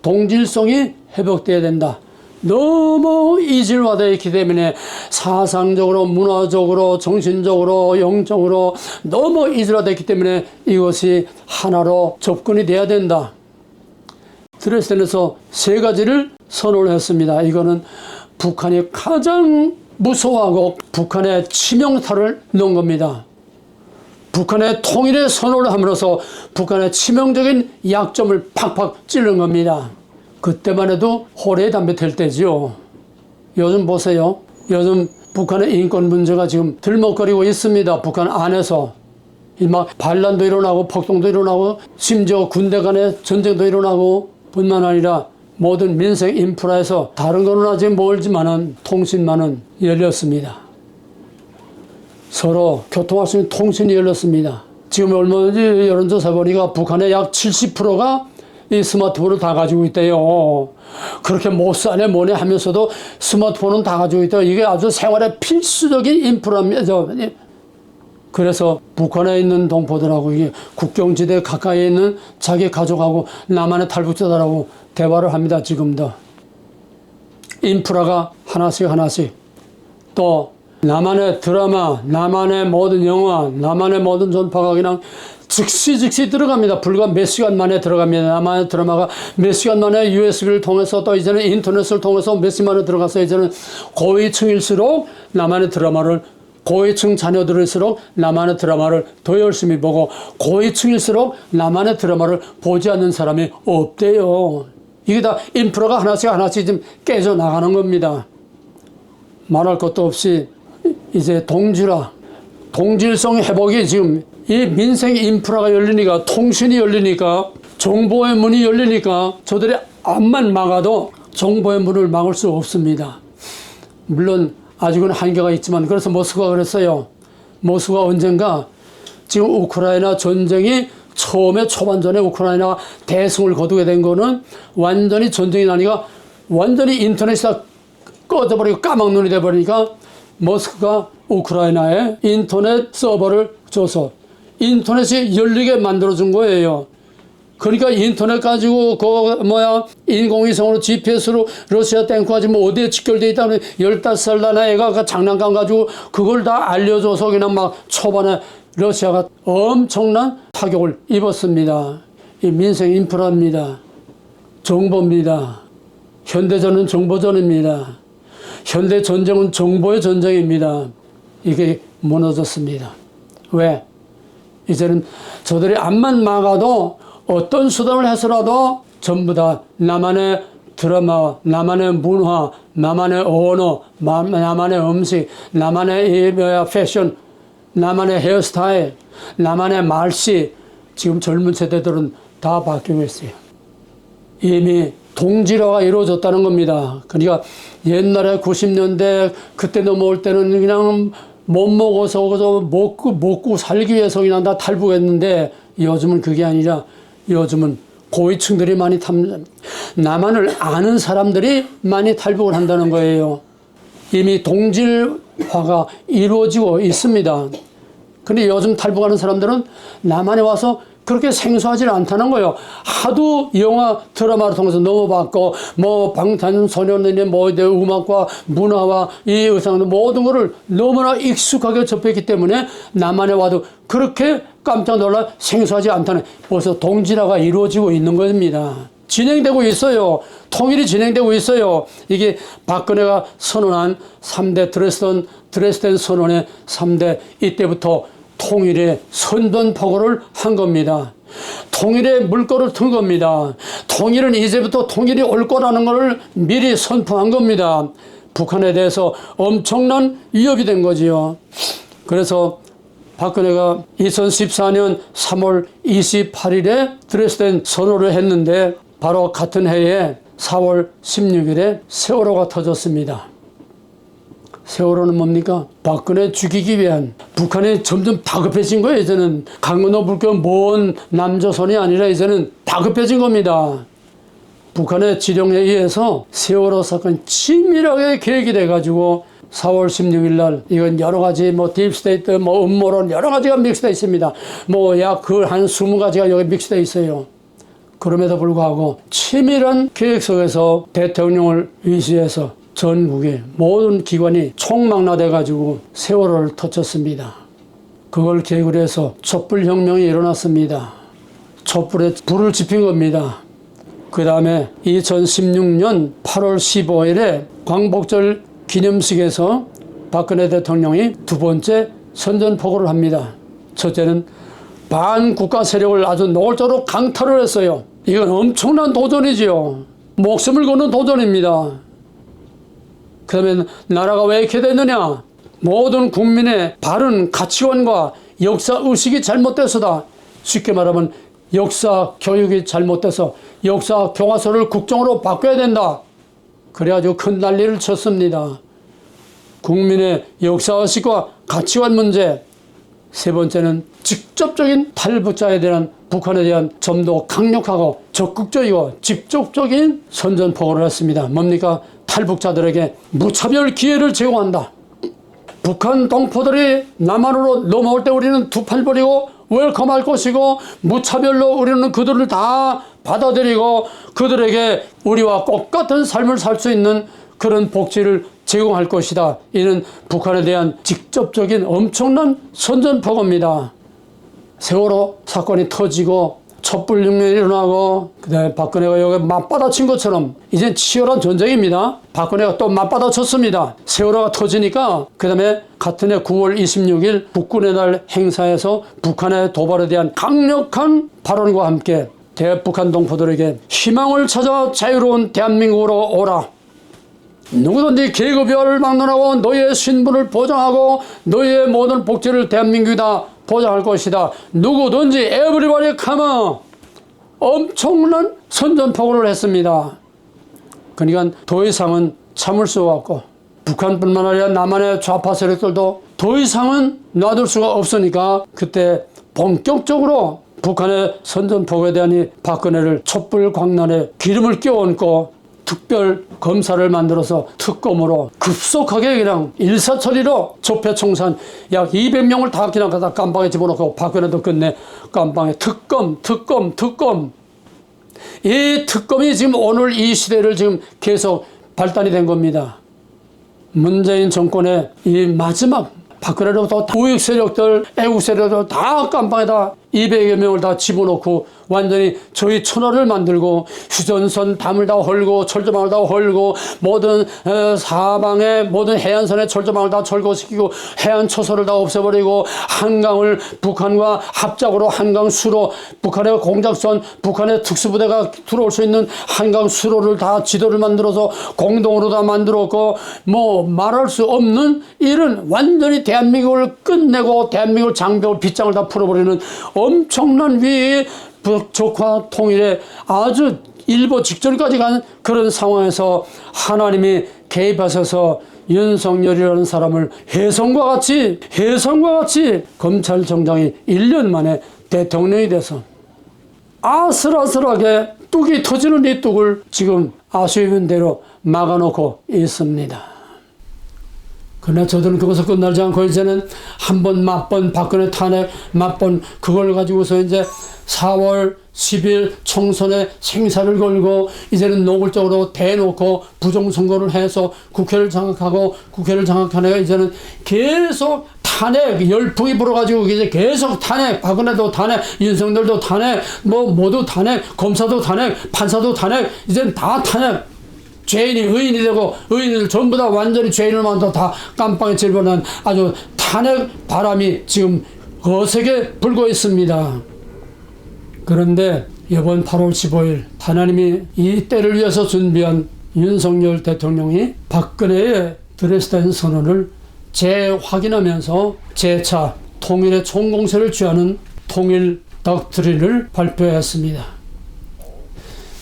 동질성이 회복돼야 된다. 너무 이질화되어 있기 때문에 사상적으로, 문화적으로, 정신적으로, 영적으로 너무 이질화되어 있기 때문에 이것이 하나로 접근이 돼야 된다. 드레스덴에서 세 가지를 선언을 했습니다. 이거는 북한이 가장 무서워하고 북한의 치명타를 넣은 겁니다. 북한의 통일의 선언을 함으로써 북한의 치명적인 약점을 팍팍 찌른 겁니다. 그때만 해도 호래의 담배 될 때지요. 요즘 보세요. 요즘 북한의 인권 문제가 지금 들먹거리고 있습니다. 북한 안에서. 막 반란도 일어나고 폭동도 일어나고 심지어 군대 간의 전쟁도 일어나고 뿐만 아니라 모든 민생 인프라에서 다른 거는 아직 멀지만은 통신만은 열렸습니다. 서로 교통할 수 있는 통신이 열렸습니다. 지금 얼마 전에 여론조사 보니까 북한의 약 70%가 이 스마트폰을 다 가지고 있대요. 그렇게 못 사네 뭐네 하면서도 스마트폰은 다 가지고 있대요. 이게 아주 생활의 필수적인 인프라입니다. 그래서 북한에 있는 동포들하고 이게 국경지대 가까이에 있는 자기 가족하고 남한의 탈북자들하고 대화를 합니다. 지금도. 인프라가 하나씩 또 남한의 드라마, 남한의 모든 영화, 남한의 모든 전파가 그냥 즉시 들어갑니다. 불과 몇 시간 만에 들어갑니다. 남한의 드라마가 몇 시간 만에 USB를 통해서 또 이제는 인터넷을 통해서 몇 시간 만에 들어가서 이제는 고위층일수록 남한의 드라마를 고위층 자녀들일수록 남한의 드라마를 더 열심히 보고 고위층일수록 남한의 드라마를 보지 않는 사람이 없대요. 이게 다 인프라가 하나씩 좀 깨져 나가는 겁니다. 말할 것도 없이 이제 동질성 회복이 지금 이 민생 인프라가 열리니까 통신이 열리니까 정보의 문이 열리니까 저들이 앞만 막아도 정보의 문을 막을 수 없습니다. 물론 아직은 한계가 있지만 그래서 모스크바가 그랬어요. 모스크바가 언젠가 지금 우크라이나 전쟁이 처음에 초반전에 우크라이나가 대승을 거두게 된 거는 완전히 전쟁이 나니까 완전히 인터넷이 다 꺼져버리고 까막눈이 돼버리니까 머스크가 우크라이나에 인터넷 서버를 줘서 인터넷이 열리게 만들어준 거예요. 그러니까 인터넷 가지고 인공위성으로 GPS로 러시아 탱크가 지금 어디에 직결돼 있다는 15살 난 애가 장난감 가지고 그걸 다 알려줘서 그냥 막 초반에 러시아가 엄청난 타격을 입었습니다. 이 민생 인프라입니다. 정보입니다. 현대전은 정보전입니다. 현대 전쟁은 정보의 전쟁입니다. 이게 무너졌습니다. 왜? 이제는 저들이 앞만 막아도 어떤 수단을 해서라도 전부 다 나만의 드라마, 나만의 문화, 나만의 언어, 나만의 음식, 나만의 패션, 나만의 헤어스타일, 나만의 말씨, 지금 젊은 세대들은 다 바뀌고 있어요. 이미 동질화가 이루어졌다는 겁니다. 그러니까 옛날에 90년대 그때 넘어올 때는 그냥 못 먹어서 먹고 살기 위해서 그냥 다 탈북했는데 요즘은 그게 아니라 요즘은 고위층들이 많이 남한을 아는 사람들이 많이 탈북을 한다는 거예요. 이미 동질화가 이루어지고 있습니다. 근데 요즘 탈북하는 사람들은 남한에 와서 그렇게 생소하지 않다는 거예요. 하도 영화 드라마를 통해서 넘어봤고 방탄소년단의 음악과 문화와 이 의상도 모든 것을 너무나 익숙하게 접했기 때문에 남한에 와도 그렇게 깜짝 놀라 생소하지 않다는, 벌써 동질화가 이루어지고 있는 겁니다. 진행되고 있어요. 통일이 진행되고 있어요. 이게 박근혜가 선언한 3대 드레스덴 선언의 3대, 이때부터 통일의 선전포고를 한 겁니다. 통일의 물꼬를 튼 겁니다. 통일은 이제부터 통일이 올 거라는 것을 미리 선포한 겁니다. 북한에 대해서 엄청난 위협이 된 거지요. 그래서 박근혜가 2014년 3월 28일에 드레스덴 선언을 했는데 바로 같은 해에 4월 16일에 세월호가 터졌습니다. 세월호는 뭡니까? 박근혜 죽이기 위한, 북한이 점점 다급해진 거예요. 이제는 강건호 불교 먼 남조선이 아니라 이제는 다급해진 겁니다. 북한의 지령에 의해서 세월호 사건이 치밀하게 계획이 돼가지고 4월 16일 날 이건 여러 가지 딥스테이트 음모론 여러 가지가 믹스되어 있습니다. 약 한 20가지가 여기 믹스되어 있어요. 그럼에도 불구하고 치밀한 계획 속에서 대통령을 위시해서 전국의 모든 기관이 총망라돼 가지고 세월호를 터쳤습니다. 그걸 계기로 해서 촛불혁명이 일어났습니다. 촛불에 불을 지핀 겁니다. 그 다음에 2016년 8월 15일에 광복절 기념식에서 박근혜 대통령이 두 번째 선전포고를 합니다. 첫째는 반국가 세력을 아주 노골적으로 강탈을 했어요. 이건 엄청난 도전이지요. 목숨을 거는 도전입니다. 그 다음에 나라가 왜 이렇게 됐느냐? 모든 국민의 바른 가치관과 역사의식이 잘못돼서다. 쉽게 말하면 역사 교육이 잘못돼서 역사 교과서를 국정으로 바꿔야 된다. 그래가지고 큰 난리를 쳤습니다. 국민의 역사의식과 가치관 문제. 세 번째는 직접적인 탈북자에 대한 북한에 대한 좀 더 강력하고 적극적이고 직접적인 선전포고를 했습니다. 뭡니까? 탈북자들에게 무차별 기회를 제공한다. 북한 동포들이 남한으로 넘어올 때 우리는 두 팔 벌리고 웰컴할 것이고 무차별로 우리는 그들을 다 받아들이고 그들에게 우리와 똑같은 삶을 살 수 있는 그런 복지를 제공할 것이다. 이는 북한에 대한 직접적인 엄청난 선전포고입니다. 세월호 사건이 터지고 촛불혁명이 일어나고 그다음에 박근혜가 여기 맞받아친 것처럼 이젠 치열한 전쟁입니다. 박근혜가 또 맞받아쳤습니다. 세월호가 터지니까 그다음에 같은 해 9월 26일 국군의 날 행사에서 북한의 도발에 대한 강력한 발언과 함께 대북한 동포들에게 희망을 찾아 자유로운 대한민국으로 오라. 누구든지 계급별을 막론하고 너희의 신분을 보장하고 너희의 모든 복지를 대한민국이 다 보장할 것이다. 누구든지 everybody come on. 엄청난 선전포고를 했습니다. 그러니까 더 이상은 참을 수가 없고 북한뿐만 아니라 남한의 좌파 세력들도 더 이상은 놔둘 수가 없으니까 그때 본격적으로 북한의 선전포고에 대한 이 박근혜를 촛불 광란에 기름을 끼얹고 특별 검사를 만들어서 특검으로 급속하게 그냥 일사처리로 적폐청산 약 200명을 다 그냥 갖다 깜방에 집어넣고 박근혜도 끝내 깜방에 특검. 이 특검이 지금 오늘 이 시대를 지금 계속 발달이 된 겁니다. 문재인 정권의 이 마지막 박근혜로부터 우익 세력들, 애국 세력들 다 깜방에다 200여 명을 다 집어넣고 완전히 저희 천하를 만들고 휴전선 담을 다 헐고 철조망을 다 헐고 모든 사방에 모든 해안선의 철조망을 다 철거시키고 해안 초소를 다 없애버리고 한강을 북한과 합작으로 한강 수로 북한의 공작선 북한의 특수부대가 들어올 수 있는 한강 수로를 다 지도를 만들어서 공동으로 다 만들었고 뭐 말할 수 없는 이런 완전히 대한민국을 끝내고 대한민국 장벽을 빗장을 다 풀어버리는 엄청난 위의 북조화 통일에 아주 일보 직전까지 간 그런 상황에서 하나님이 개입하셔서 윤석열이라는 사람을 혜성과 같이 검찰총장이 1년 만에 대통령이 돼서 아슬아슬하게 뚝이 터지는 이 뚝을 지금 아쉬운 대로 막아놓고 있습니다. 그러나 저들은 그것을 끝나지 않고 이제는 한 번 맛본 박근혜 탄핵 맛본 그걸 가지고서 이제 4월 10일 총선에 생사를 걸고 이제는 노골적으로 대놓고 부정선거를 해서 국회를 장악하니까 이제는 계속 탄핵 열풍이 불어가지고 이제 계속 탄핵 박근혜도 탄핵 윤석열도 탄핵 뭐 모두 탄핵 검사도 탄핵 판사도 탄핵 이제는 다 탄핵 죄인이 의인이 되고 의인을 전부 다 완전히 죄인을 만들어 다 깜빵에 집어넣은 아주 탄핵 바람이 지금 거세게 불고 있습니다. 그런데 이번 8월 15일 하나님이 이 때를 위해서 준비한 윤석열 대통령이 박근혜의 드레스덴 선언을 재확인하면서 재차 통일의 총공세를 취하는 통일 덕트린을 발표했습니다.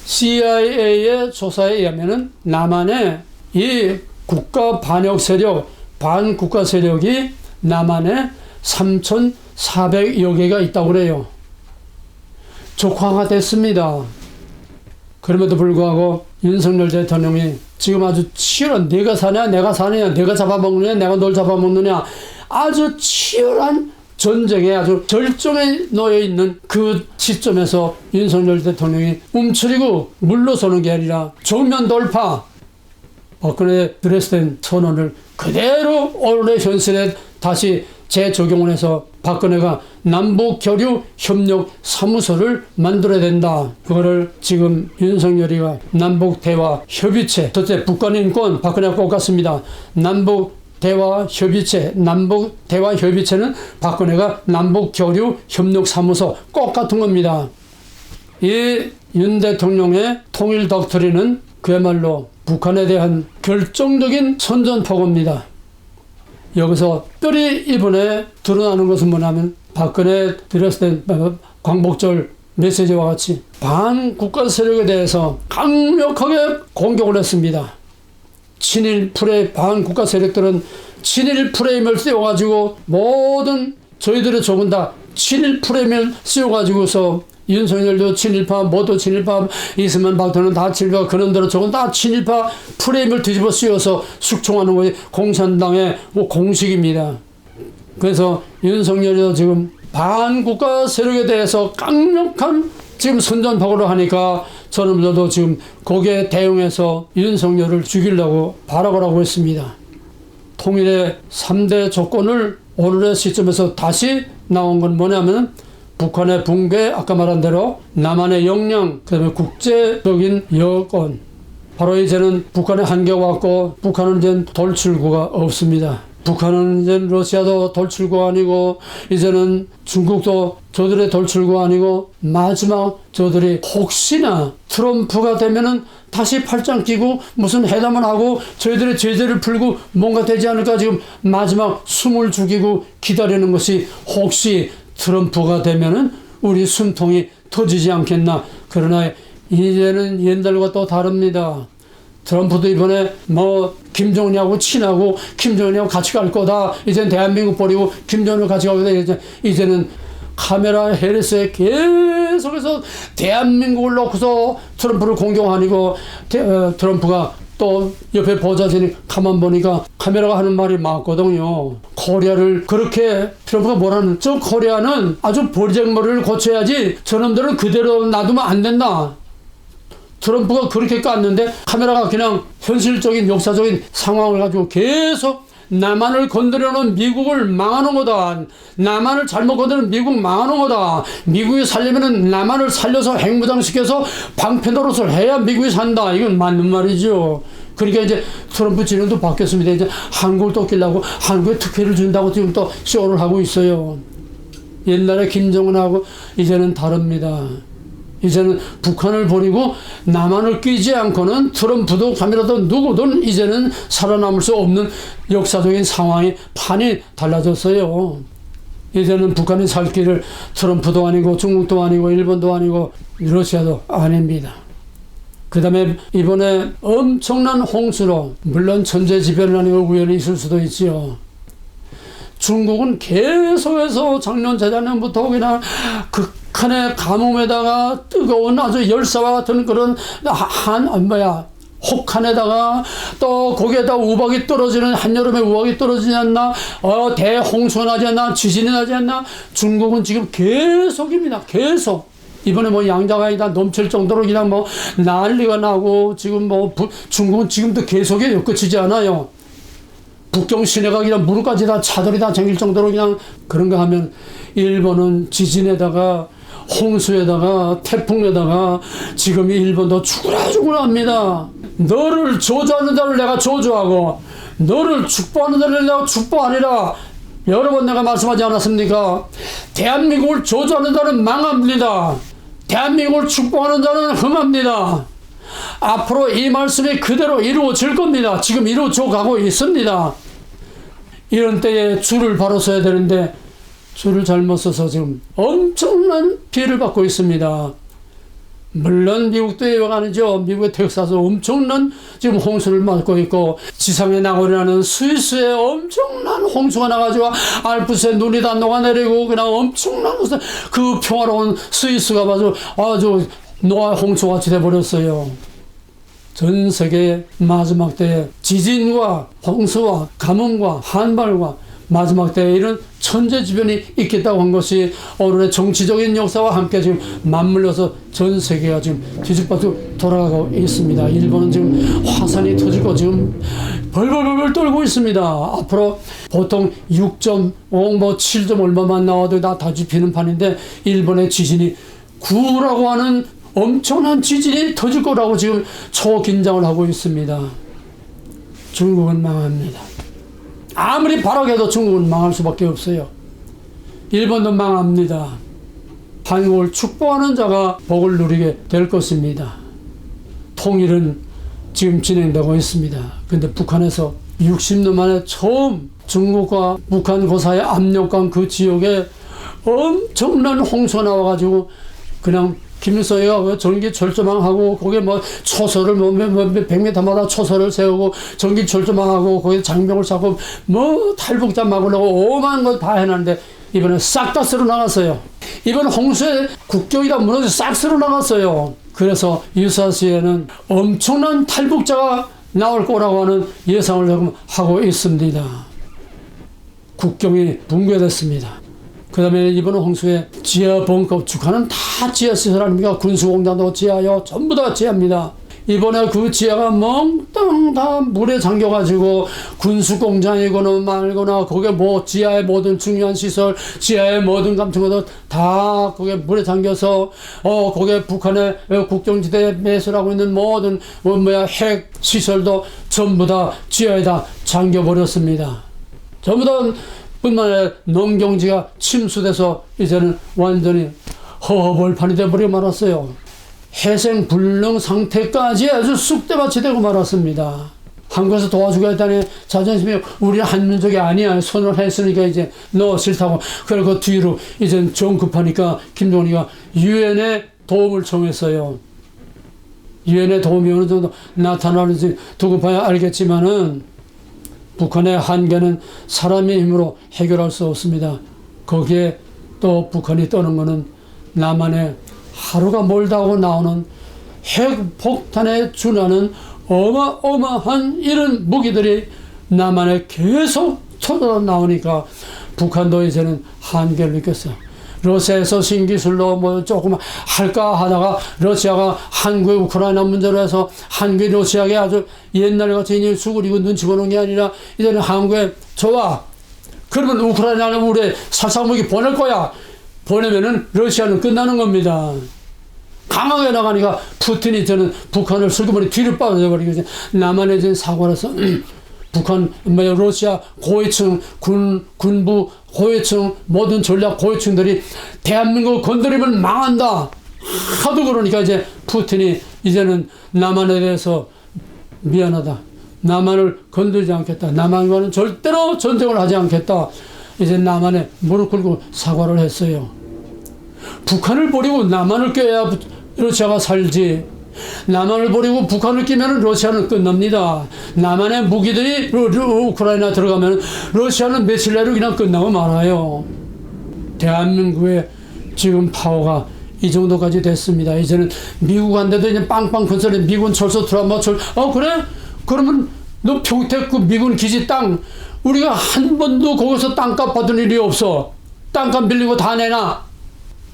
CIA의 조사에 의하면 남한의 이 국가 반역 세력, 반국가 세력이 남한에 3,400여 개가 있다고 그래요. 적화됐습니다. 그럼에도 불구하고 윤석열 대통령이 지금 아주 치열한 내가 사냐 내가 사느냐 내가 잡아먹느냐 내가 널 잡아먹느냐 아주 치열한 전쟁에 아주 절정에 놓여 있는 그 시점에서 윤석열 대통령이 움츠리고 물러서는 게 아니라 정면 돌파 박근혜 드레스덴 선언을 그대로 오늘의 현실에 다시 재적용을 해서 박근혜가 남북교류 협력 사무소를 만들어야 된다. 그거를 지금 윤석열이가 남북대화 협의체, 첫째 북한인권 박근혜가 꼭 같습니다. 남북대화 협의체는 박근혜가 남북교류 협력 사무소 꼭 같은 겁니다. 이 윤 대통령의 통일 덕트린은 그야말로 북한에 대한 결정적인 선전포고입니다. 여기서 뼈리 이번에 드러나는 것은 뭐냐면 박근혜 드레스덴 광복절 메시지와 같이 반국가 세력에 대해서 강력하게 공격을 했습니다. 친일 프레임, 반국가 세력들은 친일 프레임을 씌워가지고 모든 저희들의 적은 다 친일 프레임을 씌워가지고서 윤석열도 친일파, 모두 친일파, 이승만 박근혜는 다 친일파, 그런대로 저건 다 친일파 프레임을 뒤집어 씌워서 숙청하는 것이 공산당의 공식입니다. 그래서 윤석열이도 지금 반국가 세력에 대해서 강력한 지금 선전포고를 하니까 저도 지금 거기에 대응해서 윤석열을 죽이려고 발악을 하고 있습니다. 통일의 3대 조건을 오늘의 시점에서 다시 나온 건 뭐냐면 북한의 붕괴, 아까 말한 대로 남한의 역량, 그 다음에 국제적인 여건. 바로 이제는 북한의 한계가 왔고 북한은 이제 돌출구가 없습니다. 북한은 이제 러시아도 돌출구가 아니고 이제는 중국도 저들의 돌출구가 아니고 마지막 저들이 혹시나 트럼프가 되면은 다시 팔짱 끼고 무슨 회담을 하고 저희들의 제재를 풀고 뭔가 되지 않을까 지금 마지막 숨을 죽이고 기다리는 것이 혹시 트럼프가 되면은 우리 숨통이 터지지 않겠나. 그러나 이제는 옛날과 또 다릅니다. 트럼프도 이번에 김정은하고 친하고 김정은하고 같이 갈 거다. 이제는 대한민국 버리고 김정은을 같이 가고 이제는 카메라 해리스에 계속해서 대한민국을 놓고서 트럼프를 공격하니고 트럼프가 또 옆에 보좌진이 가만 보니까 카메라가 하는 말이 맞거든요. 코리아를 그렇게 트럼프가 뭐라는, 저 코리아는 아주 버리장머리를 고쳐야지 저놈들은 그대로 놔두면 안 된다. 트럼프가 그렇게 깠는데 카메라가 그냥 현실적인 역사적인 상황을 가지고 계속 남한을 건드려놓은 미국을 망하는 거다. 남한을 잘못 건드리면 미국 망하는 거다. 미국이 살려면은 남한을 살려서 핵무장시켜서 방패 노릇을 해야 미국이 산다. 이건 맞는 말이죠. 그러니까 이제 트럼프 진영도 바뀌었습니다. 이제 한국을 또 끼려고 한국에 특혜를 준다고 지금 또 쇼를 하고 있어요. 옛날에 김정은하고 이제는 다릅니다. 이제는 북한을 버리고 남한을 끼지 않고는 트럼프도 카메라도 누구든 이제는 살아남을 수 없는 역사적인 상황이 판이 달라졌어요. 이제는 북한이 살 길을 트럼프도 아니고 중국도 아니고 일본도 아니고 러시아도 아닙니다. 그 다음에 이번에 엄청난 홍수로, 물론 천재지변은 아니고 우연히 있을 수도 있지요. 중국은 계속해서 작년 재작년부터 그냥 극한의 가뭄에다가 뜨거운 아주 열사와 같은 그런 혹한에다가 또 거기에다 우박이 떨어지는, 한여름에 우박이 떨어지지 않나, 대홍수가 나지 않나, 지진이 나지 않나. 중국은 지금 계속입니다. 계속. 이번에 뭐 양자강이 다 넘칠 정도로 그냥 뭐 난리가 나고, 지금 뭐 중국은 지금도 계속해요. 끝이지 않아요. 북경 시내가 그냥 무릎까지 다 차돌이 다 잠길 정도로 그냥 그런가 하면, 일본은 지진에다가 홍수에다가 태풍에다가 지금 일본도 죽으라 합니다. 너를 저주하는 자를 내가 저주하고 너를 축복하는 자를 내가 축복하니라. 여러 번 내가 말씀하지 않았습니까? 대한민국을 저주하는 자는 망합니다. 대한민국을 축복하는 자는 흥합니다. 앞으로 이 말씀이 그대로 이루어질 겁니다. 지금 이루어져 가고 있습니다. 이런 때에 줄을 바로 서야 되는데 줄을 잘못 써서 지금 엄청난 피해를 받고 있습니다. 물론 미국도 예외가 아니죠. 미국의 텍사스 엄청난 지금 홍수를 맞고 있고, 지상의 낙원이라는 스위스에 엄청난 홍수가 나가지고 알프스에 눈이 다 녹아내리고 그냥 엄청난 그 평화로운 스위스가 아주 노아 홍수같이 돼버렸어요. 전 세계 마지막 때에 지진과 홍수와 가뭄과 한발과 마지막 때에 이런 천재지변이 있겠다고 한 것이 오늘의 정치적인 역사와 함께 지금 맞물려서 전 세계가 지금 뒤죽박죽 돌아가고 있습니다. 일본은 지금 화산이 터지고 지금 벌벌벌 떨고 있습니다. 앞으로 보통 6.5, 뭐 7점 얼마만 나와도 다 뒤집히는 판인데, 일본의 지진이 9라고 하는 엄청난 지진이 터질 거라고 지금 초긴장을 하고 있습니다. 중국은 망합니다. 아무리 바라게도 중국은 망할 수밖에 없어요. 일본도 망합니다. 한국을 축복하는 자가 복을 누리게 될 것입니다. 통일은 지금 진행되고 있습니다. 근데 북한에서 60년 만에 처음 중국과 북한 그 사이의 압력강 그 지역에 엄청난 홍수가 나와가지고 그냥 김일성이가 전기 철조망하고 거기에 뭐 초소를 뭐 100m마다 초소를 세우고 전기 철조망하고 거기에 장벽을 쌓고 뭐 탈북자 막으려고 오만 거 다 해놨는데 이번에 싹 다 쓸어 나갔어요. 이번 홍수에 국경이 다 무너져 싹 쓸어 나갔어요. 그래서 유사시에는 엄청난 탈북자가 나올 거라고 하는 예상을 하고 있습니다. 국경이 붕괴됐습니다. 그 다음에 이번 홍수에 지하 벙커, 북한은 다 지하 시설 아닙니까? 군수공장도 지하요. 전부 다 지하입니다. 이번에 그 지하가 멍땅 다 물에 잠겨가지고 군수공장이거나 말거나 거기에 뭐 지하의 모든 중요한 시설, 지하의 모든 같은 것도 다 거기에 물에 잠겨서 거기에 북한의 국경지대에 매설하고 있는 모든 핵 시설도 전부 다 지하에다 잠겨버렸습니다. 전부 다 뿐만 아니라 농경지가 침수돼서 이제는 완전히 허벌판이 돼버리고 말았어요. 해생불능 상태까지 아주 쑥대밭이 되고 말았습니다. 한국에서 도와주겠다니 자존심이, 우리 한민족이 아니야. 손을 했으니까 이제 너 싫다고. 그리고 그 뒤로 이제 정 급하니까 김정은이가 유엔에 도움을 청했어요. 유엔의 도움이 어느 정도 나타나는지 두고 봐야 알겠지만은 북한의 한계는 사람의 힘으로 해결할 수 없습니다. 거기에 또 북한이 떠는 거는 남한에 하루가 멀다 하고 나오는 핵폭탄에 준하는 어마어마한 이런 무기들이 남한에 계속 쳐져 나오니까 북한도 이제는 한계를 느꼈어요. 러시아에서 신기술로 뭐 조금 할까 하다가 러시아가 한국의 우크라이나 문제로 해서 한국이 러시아에 아주 옛날 같이 수그리고 눈치 보는 게 아니라 이제는 한국에 좋아. 그러면 우크라이나는 우리 살상무기 보낼 거야. 보내면은 러시아는 끝나는 겁니다. 강하게 나가니까 푸틴이 저는 북한을 슬그머니 뒤로 빠져버리고 남한에 이제 사고를 해서 북한, 러시아 고위층, 군부 고위층, 모든 전략 고위층들이 대한민국 건드리면 망한다. 하도 그러니까 이제 푸틴이 이제는 남한에 대해서 미안하다. 남한을 건드리지 않겠다. 남한과는 절대로 전쟁을 하지 않겠다. 이제 남한에 무릎 꿇고 사과를 했어요. 북한을 버리고 남한을 껴야 러시아가 살지. 남한을 버리고 북한을 끼면 러시아는 끝납니다. 남한의 무기들이 우크라이나 들어가면 러시아는 며칠 내로 그냥 끝나고 말아요. 대한민국의 지금 파워가 이 정도까지 됐습니다. 이제는 미국한테도 이제 빵빵 건설해. 미군 철수 트라우마 그래? 그러면 너 평택 그 미군 기지 땅 우리가 한 번도 거기서 땅값 받은 일이 없어. 땅값 밀리고 다 내놔.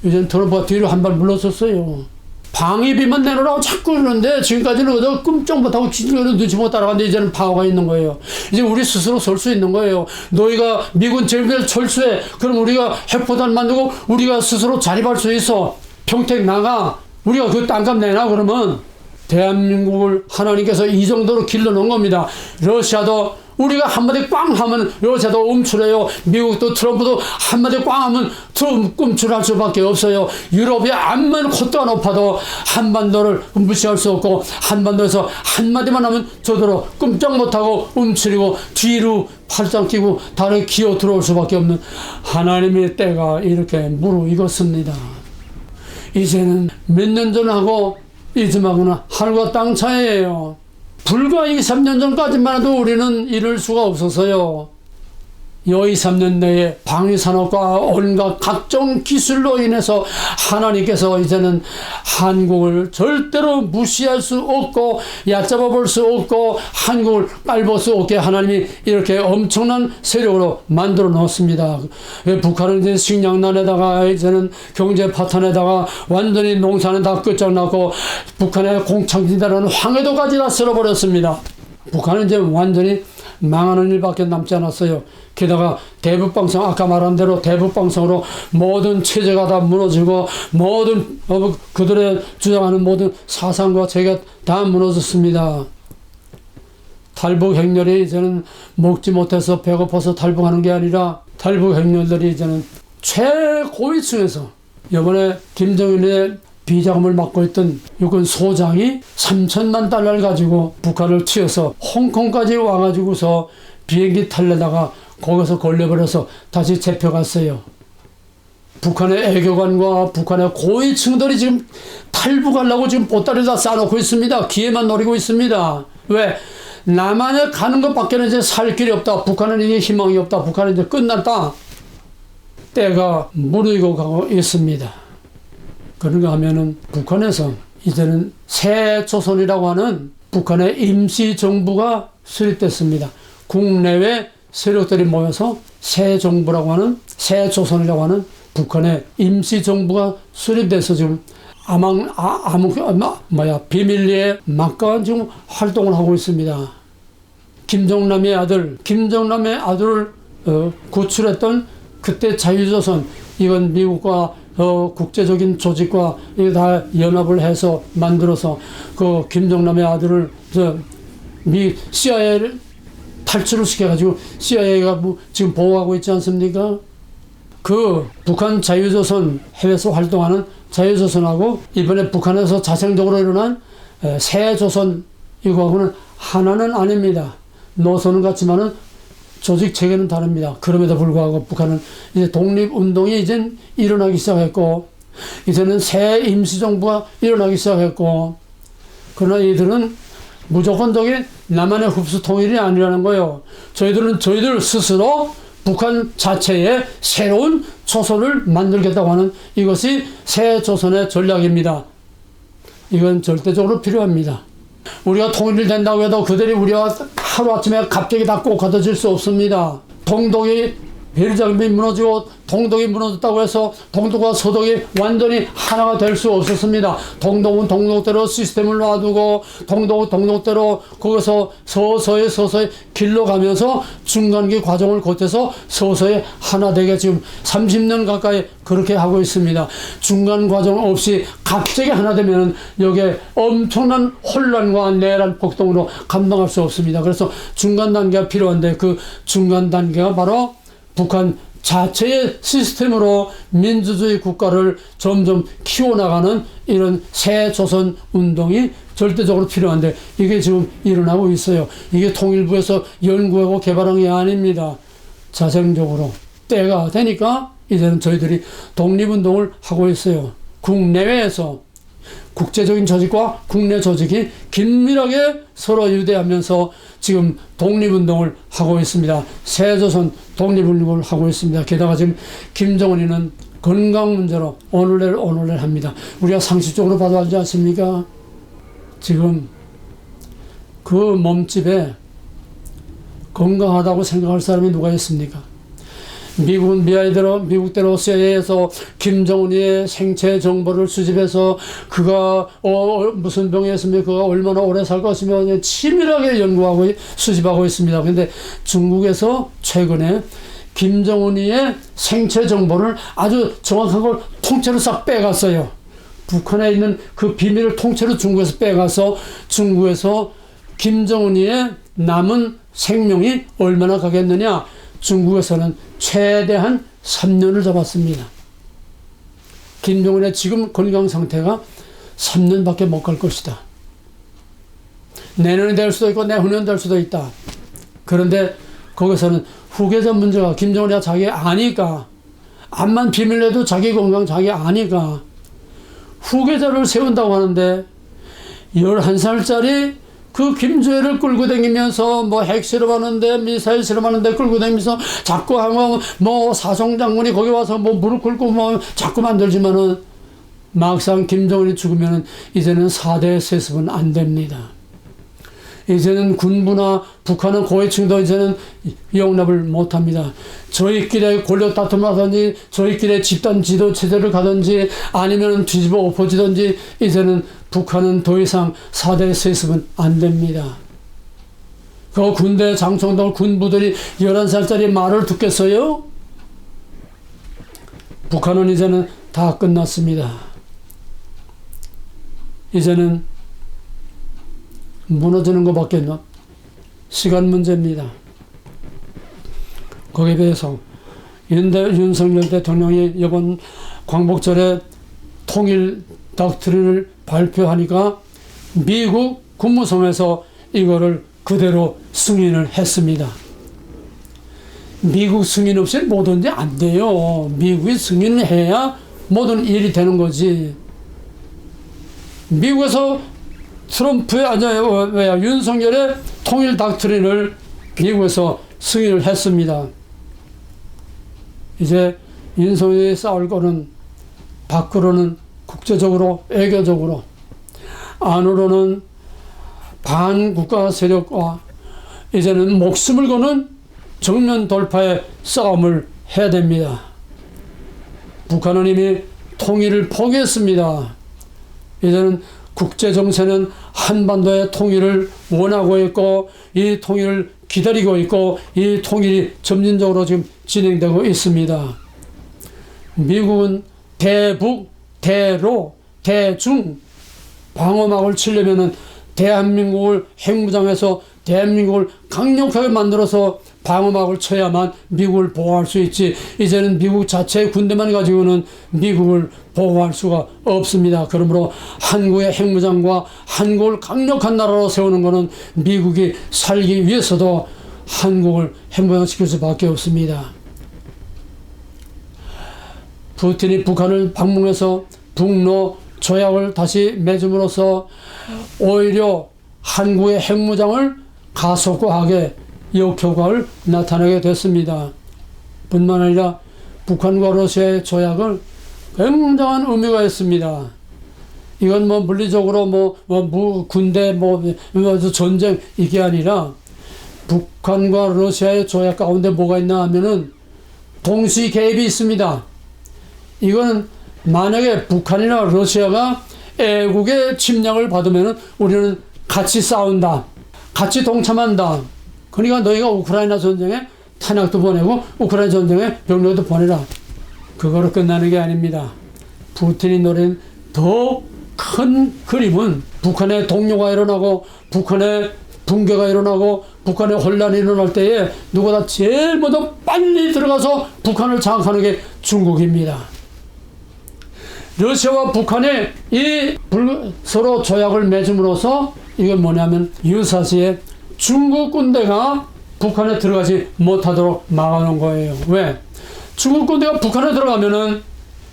이제는 트럼프가 뒤로 한 발 물러섰어요. 방위비만 내놓으라고 자꾸 그러는데 지금까지는 그저 끔찍 못하고 눈치 못 따라가는데 이제는 파워가 있는 거예요. 이제 우리 스스로 설 수 있는 거예요. 너희가 미군 제국을 철수해. 그럼 우리가 핵포탄 만들고 우리가 스스로 자립할 수 있어. 평택 나가. 우리가 그 땅값 내놔. 그러면 대한민국을 하나님께서 이 정도로 길러놓은 겁니다. 러시아도 우리가 한마디 꽝 하면 러시아도 움츠려요. 미국도 트럼프도 한마디 꽝 하면 움츠할 수밖에 없어요. 유럽이 암만 콧대가 높아도 한반도를 무시할 수 없고 한반도에서 한마디만 하면 저더러 꼼짝 못하고 움츠리고 뒤로 팔짱 끼고 다리 기어 들어올 수밖에 없는 하나님의 때가 이렇게 무르익었습니다. 이제는 몇 년 전하고 이즘하고는 하늘과 땅 차이예요. 불과 2, 3년 전까지만 해도 우리는 이럴 수가 없었어요. 이 3년 내에 방위산업과 온갖 각종 기술로 인해서 하나님께서 이제는 한국을 절대로 무시할 수 없고 얕잡아 볼 수 없고 한국을 깔볼 수 없게 하나님이 이렇게 엄청난 세력으로 만들어 놓았습니다. 북한은 이제 식량난에다가 이제는 경제 파탄에다가 완전히 농사는 다 끝장났고 북한의 공창진다라는 황해도까지 다 쓸어버렸습니다. 북한은 이제 완전히 망하는 일밖에 남지 않았어요. 게다가 대북방송, 아까 말한 대로 대북방송으로 모든 체제가 다 무너지고 모든 그들의 주장하는 모든 사상과 체계가 다 무너졌습니다. 탈북 행렬이 이제는 먹지 못해서 배고파서 탈북하는 게 아니라 탈북 행렬들이 이제는 최고위층에서 이번에 김정은의 비자금을 맡고 있던 육군 소장이 3천만 달러를 가지고 북한을 치어서 홍콩까지 와가지고서 비행기 탈려다가 거기서 걸려버려서 다시 잡혀갔어요. 북한의 애교관과 북한의 고위층들이 지금 탈북하려고 지금 보따리 다 싸놓고 있습니다. 기회만 노리고 있습니다. 왜? 남한에 가는 것밖에는 이제 살 길이 없다. 북한은 이제 희망이 없다. 북한은 이제 끝났다. 때가 무르익어 가고 있습니다. 그런가 하면은 북한에서 이제는 새 조선이라고 하는 북한의 임시정부가 수립됐습니다. 국내외 세력들이 모여서 새 정부라고 하는 새 조선이라고 하는 북한의 임시정부가 수립돼서 지금 비밀리에 막강한 지금 활동을 하고 있습니다. 김정남의 아들을 구출했던 그때 자유조선, 이건 미국과 국제적인 조직과 이게 다 연합을 해서 만들어서 그 김정남의 아들을 CIA를 탈출을 시켜가지고 CIA가 지금 보호하고 있지 않습니까? 그 북한 자유조선 해외에서 활동하는 자유조선하고 이번에 북한에서 자생적으로 일어난 새조선 이거하고는 하나는 아닙니다. 노선은 같지만은 조직 체계는 다릅니다. 그럼에도 불구하고 북한은 이제 독립운동이 이제 일어나기 시작했고, 이제는 새 임시정부가 일어나기 시작했고, 그러나 이들은 무조건적인 남한의 흡수 통일이 아니라는 거예요. 저희들 스스로 북한 자체의 새로운 조선을 만들겠다고 하는 이것이 새 조선의 전략입니다. 이건 절대적으로 필요합니다. 우리가 통일이 된다고 해도 그들이 우리와 하루아침에 갑자기 다 꼬가져질 수 없습니다. 동독이 베르사름이 무너지고 동독이 무너졌다고 해서 동독과 서독이 완전히 하나가 될 수 없었습니다. 동독은 동독대로 시스템을 놔두고 동독은 동독대로 거기서 서서히 길러 가면서 중간기 과정을 거쳐서 서서히 하나 되게 지금 30년 가까이 그렇게 하고 있습니다. 중간 과정 없이 갑자기 하나 되면 여기에 엄청난 혼란과 내란 폭동으로 감당할 수 없습니다. 그래서 중간 단계가 필요한데 그 중간 단계가 바로 북한 자체의 시스템으로 민주주의 국가를 점점 키워나가는 이런 새 조선 운동이 절대적으로 필요한데 이게 지금 일어나고 있어요. 이게 통일부에서 연구하고 개발한 게 아닙니다. 자생적으로 때가 되니까 이제는 저희들이 독립운동을 하고 있어요. 국내외에서 국제적인 조직과 국내 조직이 긴밀하게 서로 유대하면서 지금 독립운동을 하고 있습니다. 새조선 독립운동을 하고 있습니다. 게다가 지금 김정은이는 건강 문제로 오늘날 합니다. 우리가 상식적으로 봐도 알지 않습니까? 지금 그 몸집에 건강하다고 생각할 사람이 누가 있습니까? 미국은 미국대로 CIA에서 김정은의 생체 정보를 수집해서 그가 무슨 병이었으면 그가 얼마나 오래 살 것이며 치밀하게 연구하고 수집하고 있습니다. 그런데 중국에서 최근에 김정은의 생체 정보를 아주 정확한 걸 통째로 싹 빼갔어요. 북한에 있는 그 비밀을 통째로 중국에서 빼가서 중국에서 김정은의 남은 생명이 얼마나 가겠느냐, 중국에서는 최대한 3년을 잡았습니다. 김정은의 지금 건강 상태가 3년밖에 못 갈 것이다. 내년이 될 수도 있고 내후년 될 수도 있다. 그런데 거기서는 후계자 문제가 김정은이가 자기 아니까, 암만 비밀내도 자기 건강 자기 아니까 후계자를 세운다고 하는데 11살짜리 그 김주애를 끌고 다니면서 뭐 핵 실험하는데 미사일 실험하는데 끌고 다니면서 자꾸 하면 뭐 사성장군이 거기 와서 뭐 무릎 꿇고 뭐 자꾸 만들지만은 막상 김정은이 죽으면은 이제는 4대 세습은 안 됩니다. 이제는 군부나 북한은 고위층도 이제는 용납을 못 합니다. 저희끼리 권력 다툼을 하든지 저희끼리 집단 지도 체제를 가든지 아니면 뒤집어 엎어지든지 이제는 북한은 더 이상 4대 세습은 안 됩니다. 그 군대 장성들 군부들이 11살짜리 말을 듣겠어요? 북한은 이제는 다 끝났습니다. 이제는 무너지는 것밖에 없는 시간 문제입니다. 거기에 비해서 윤석열 대통령이 이번 광복절에 통일 닥트린을 발표하니까 미국 국무성에서 이거를 그대로 승인을 했습니다. 미국 승인 없이 뭐든지 안 돼요. 미국이 승인을 해야 모든 일이 되는 거지. 미국에서 윤석열의 통일 닥트린을 미국에서 승인을 했습니다. 이제 윤석열이 싸울 거는 밖으로는 국제적으로 외교적으로, 안으로는 반국가 세력과 이제는 목숨을 거는 정면 돌파의 싸움을 해야 됩니다. 북한은 이미 통일을 포기했습니다. 이제는 국제정세는 한반도의 통일을 원하고 있고 이 통일을 기다리고 있고 이 통일이 점진적으로 지금 진행되고 있습니다. 미국은 대북, 대로, 대중 방어막을 치려면은 대한민국을 핵무장해서 대한민국을 강력하게 만들어서 방어막을 쳐야만 미국을 보호할 수 있지, 이제는 미국 자체의 군대만 가지고는 미국을 보호할 수가 없습니다. 그러므로 한국의 핵무장과 한국을 강력한 나라로 세우는 것은 미국이 살기 위해서도 한국을 핵무장시킬 수밖에 없습니다. 푸틴이 북한을 방문해서 북로 조약을 다시 맺음으로써 오히려 한국의 핵무장을 가속화하게 역효과를 나타내게 됐습니다. 뿐만 아니라 북한과 러시아의 조약을 굉장한 의미가 있습니다. 이건 뭐 물리적으로 군대 전쟁 이게 아니라 북한과 러시아의 조약 가운데 뭐가 있나 하면은 동시 개입이 있습니다. 이거는 만약에 북한이나 러시아가 애국의 침략을 받으면 우리는 같이 싸운다. 같이 동참한다. 그러니까 너희가 우크라이나 전쟁에 탄약도 보내고 우크라이나 전쟁에 병력도 보내라. 그거로 끝나는 게 아닙니다. 푸틴이 노린 더 큰 그림은 북한의 동요가 일어나고 북한의 붕괴가 일어나고 북한의 혼란이 일어날 때에 누구보다 제일 먼저 빨리 들어가서 북한을 장악하는 게 중국입니다. 러시아와 북한이 서로 조약을 맺음으로써 이건 뭐냐면 유사시에 중국 군대가 북한에 들어가지 못하도록 막아놓은 거예요. 왜? 중국 군대가 북한에 들어가면은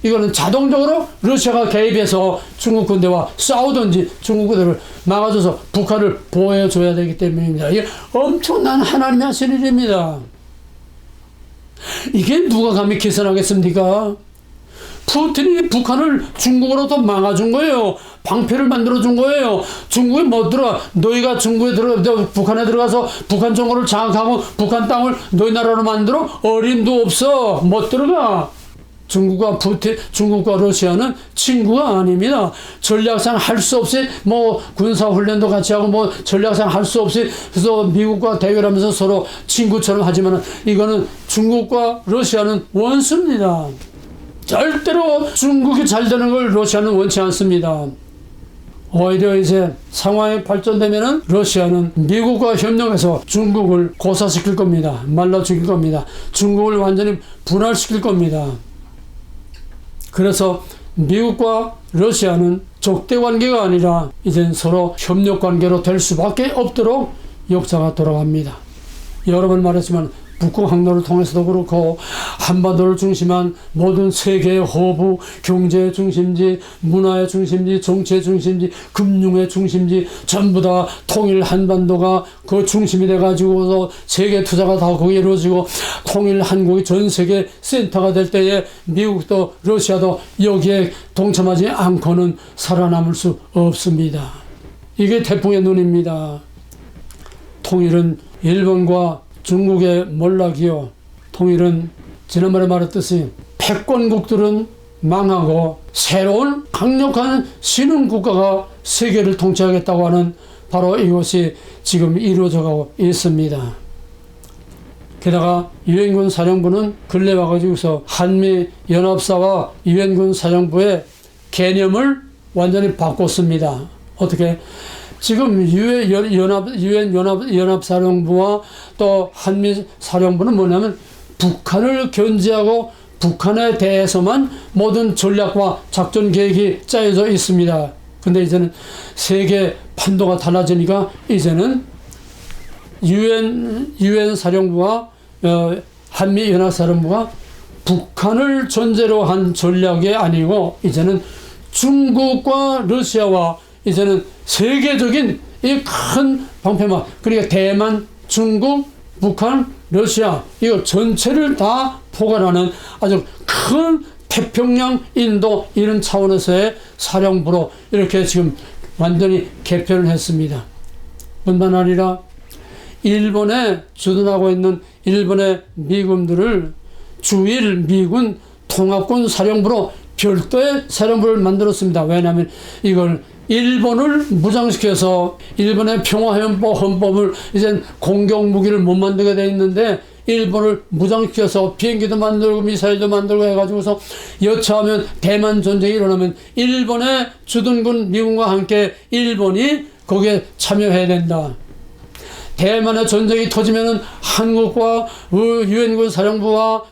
이거는 자동적으로 러시아가 개입해서 중국 군대와 싸우든지 중국 군대를 막아줘서 북한을 보호해줘야 되기 때문입니다. 이게 엄청난 하나님이 하신 일입니다. 이게 누가 감히 계산하겠습니까? 푸틴이 북한을 중국으로부터 막아준 거예요. 방패를 만들어준 거예요. 중국에 못 들어가. 너희가 북한에 들어가서 북한 정부를 장악하고 북한 땅을 너희 나라로 만들어? 어림도 없어. 못 들어가. 중국과 러시아는 친구가 아닙니다. 전략상 할 수 없이 군사훈련도 같이 하고 전략상 할 수 없이 그래서 미국과 대결하면서 서로 친구처럼 하지만 이거는 중국과 러시아는 원수입니다. 절대로 중국이 잘 되는 걸 러시아는 원치 않습니다. 오히려 이제 상황이 발전되면은 러시아는 미국과 협력해서 중국을 고사시킬 겁니다. 말라 죽일 겁니다. 중국을 완전히 분할시킬 겁니다. 그래서 미국과 러시아는 적대 관계가 아니라 이젠 서로 협력 관계로 될 수밖에 없도록 역사가 돌아갑니다. 여러 번 말했지만 북극 항로를 통해서도 그렇고 한반도를 중심한 모든 세계의 허브, 경제의 중심지, 문화의 중심지, 정치의 중심지, 금융의 중심지 전부 다 통일 한반도가 그 중심이 돼가지고서 세계 투자가 다 거기에 이루어지고 통일 한국이 전 세계 센터가 될 때에 미국도 러시아도 여기에 동참하지 않고는 살아남을 수 없습니다. 이게 태풍의 눈입니다. 통일은 일본과 중국의 몰락이요. 통일은 지난번에 말했듯이 패권국들은 망하고 새로운 강력한 신흥국가가 세계를 통치하겠다고 하는 바로 이것이 지금 이루어져 가고 있습니다. 게다가 유엔군 사령부는 근래 와가지고서 한미연합사와 유엔군 사령부의 개념을 완전히 바꿨습니다. 어떻게? 지금 유엔 연합사령부와 또 한미사령부는 뭐냐면 북한을 견제하고 북한에 대해서만 모든 전략과 작전 계획이 짜여져 있습니다. 근데 이제는 세계 판도가 달라지니까 이제는 유엔 사령부와 한미연합사령부가 북한을 전제로 한 전략이 아니고 이제는 중국과 러시아와 이제는 세계적인 이 큰 방패망, 그러니까 대만, 중국, 북한, 러시아 이거 전체를 다 포괄하는 아주 큰 태평양, 인도 이런 차원에서의 사령부로 이렇게 지금 완전히 개편을 했습니다. 뿐만 아니라 일본에 주둔하고 있는 일본의 미군들을 주일 미군 통합군 사령부로 별도의 사령부를 만들었습니다. 왜냐하면 이걸 일본을 무장시켜서 일본의 평화헌법을 이젠 공격무기를 못 만들게 돼 있는데 일본을 무장시켜서 비행기도 만들고 미사일도 만들고 해가지고서 여차하면 대만 전쟁이 일어나면 일본의 주둔군 미군과 함께 일본이 거기에 참여해야 된다. 대만의 전쟁이 터지면은 한국과 유엔군 사령부와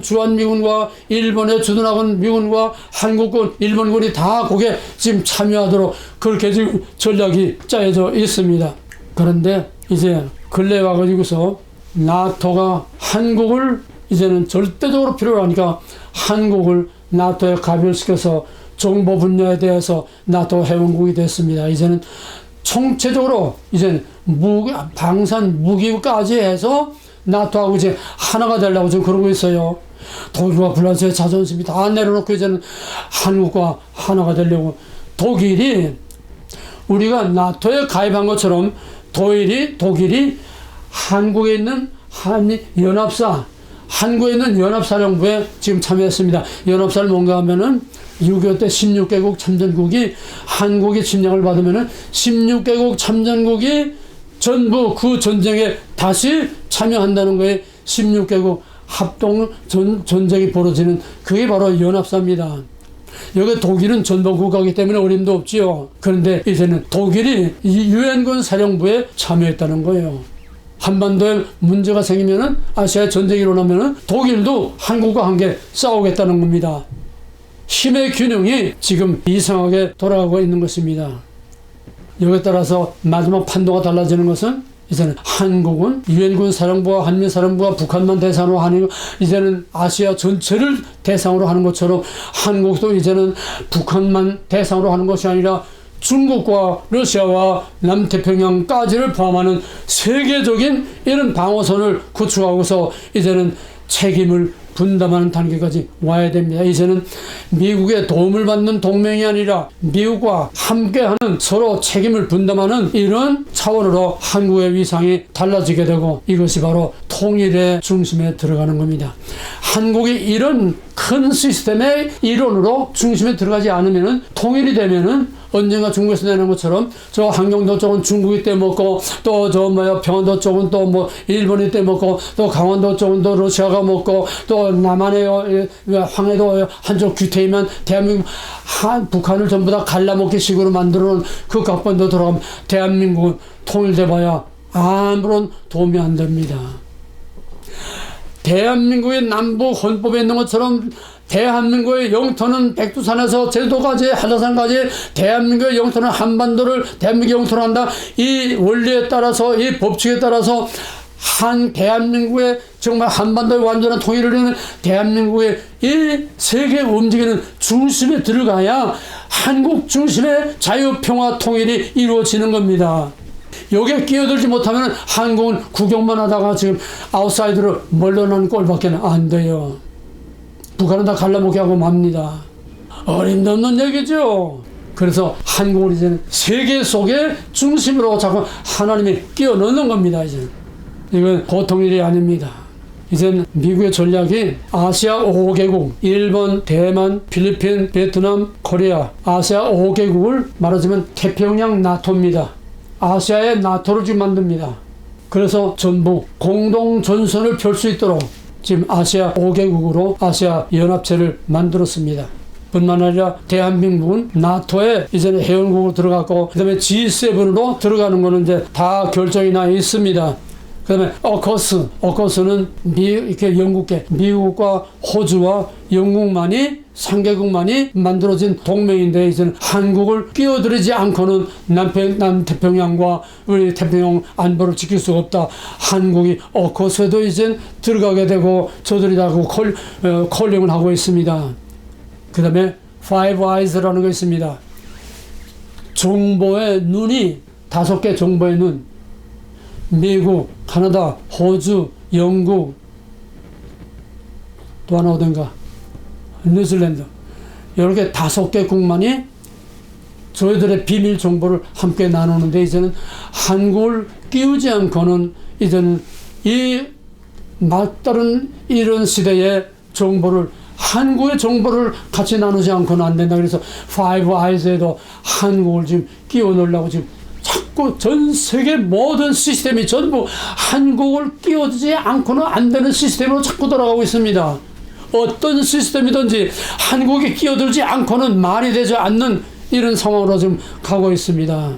주한미군과 일본의 주둔하고 미군과 한국군, 일본군이 다 거기에 지금 참여하도록 그렇게 지금 전략이 짜여져 있습니다. 그런데 이제 근래 와가지고서 나토가 한국을 이제는 절대적으로 필요로 하니까 한국을 나토에 가별시켜서 정보 분야에 대해서 나토 회원국이 됐습니다. 이제는 총체적으로 이제는 방산 무기까지 해서 나토하고 이제 하나가 되려고 지금 그러고 있어요. 독일과 프랑스의 자존심이 다 내려놓고 이제는 한국과 하나가 되려고. 독일이 우리가 나토에 가입한 것처럼 독일이 한국에 있는 한국에 있는 연합사령부에 지금 참여했습니다. 연합사를 뭔가 하면은 6.25 때 16개국 참전국이 한국이 침략을 받으면은 16개국 참전국이 전부 그 전쟁에 다시 참여한다는 거에 16개국 합동 전쟁이 벌어지는 그게 바로 연합사입니다. 여기 독일은 전범국가이기 때문에 어림도 없지요. 그런데 이제는 독일이 유엔군 사령부에 참여했다는 거예요. 한반도에 문제가 생기면은 아시아에 전쟁이 일어나면은 독일도 한국과 함께 싸우겠다는 겁니다. 힘의 균형이 지금 이상하게 돌아가고 있는 것입니다. 여기에 따라서 마지막 판도가 달라지는 것은 이제는 한국은 유엔군 사령부와 한미사령부와 북한만 대상으로 하는, 이제는 아시아 전체를 대상으로 하는 것처럼 한국도 이제는 북한만 대상으로 하는 것이 아니라 중국과 러시아와 남태평양까지를 포함하는 세계적인 이런 방어선을 구축하고서 이제는 책임을 분담하는 단계까지 와야 됩니다. 이제는 미국의 도움을 받는 동맹이 아니라 미국과 함께하는, 서로 책임을 분담하는 이런 차원으로 한국의 위상이 달라지게 되고, 이것이 바로 통일의 중심에 들어가는 겁니다. 한국이 이런 큰 시스템의 일원으로 중심에 들어가지 않으면은, 통일이 되면은 언젠가 중국에서 내는 것처럼 저 한경도 쪽은 중국이 떼먹고, 또 평안도 쪽은 또 일본이 떼먹고, 또 강원도 쪽은 또 러시아가 먹고, 또 남한의 황해도 한쪽 규태이면 대한민국 북한을 전부 다 갈라먹기 식으로 만들어 놓은 그 각본도 돌아가면 대한민국은 통일돼 봐야 아무런 도움이 안 됩니다. 대한민국의 남북 헌법에 있는 것처럼 대한민국의 영토는 백두산에서 제주도까지 한라산까지, 대한민국의 영토는 한반도를 대한민국의 영토로 한다. 이 원리에 따라서, 이 법칙에 따라서 대한민국의 정말 한반도의 완전한 통일을 이루는 대한민국의 이 세계 움직이는 중심에 들어가야 한국 중심의 자유, 평화, 통일이 이루어지는 겁니다. 여기에 끼어들지 못하면 한국은 구경만 하다가 지금 아웃사이드로 물러나는 꼴밖에 안 돼요. 북한은 다 갈라먹게 하고 맙니다. 어림도 없는 얘기죠. 그래서 한국은 이제는 세계 속의 중심으로 자꾸 하나님이 끼워 넣는 겁니다. 이제는 이건 보통 일이 아닙니다. 이제는 미국의 전략이 아시아 5개국, 일본, 대만, 필리핀, 베트남, 코리아, 아시아 5개국을 말하자면 태평양 나토입니다. 아시아의 나토를 지금 만듭니다. 그래서 전부 공동 전선을 펼 수 있도록 지금 아시아 5개국으로 아시아 연합체를 만들었습니다. 뿐만 아니라 대한민국은 나토에 이제는 회원국으로 들어갔고, 그 다음에 G7으로 들어가는 거는 이제 다 결정이 나 있습니다. 그 다음에 어커스는 이렇게 영국계, 미국과 호주와 영국만이, 3개국만이 만들어진 동맹인데, 이제는 한국을 끼어들이지 않고는 남태평양과 우리 태평양 안보를 지킬 수가 없다. 한국이 어커스에도 이제 들어가게 되고, 저들이 다 콜링을 하고 있습니다. 그 다음에 Five Eyes라는 거 있습니다. 정보의 눈이 5개, 정보의 눈. 미국, 캐나다, 호주, 영국, 또 하나 어딘가, 뉴질랜드, 이렇게 5개 국만이 저희들의 비밀 정보를 함께 나누는데, 이제는 한국을 끼우지 않고는 이제는 이 막다른 이런 시대의 정보를, 한국의 정보를 같이 나누지 않고는 안 된다. 그래서 Five Eyes에도 한국을 지금 끼워 넣으려고 지금 자꾸 전 세계 모든 시스템이 전부 한국을 끼워주지 않고는 안 되는 시스템으로 자꾸 돌아가고 있습니다. 어떤 시스템이든지 한국이 끼어들지 않고는 말이 되지 않는 이런 상황으로 지금 가고 있습니다.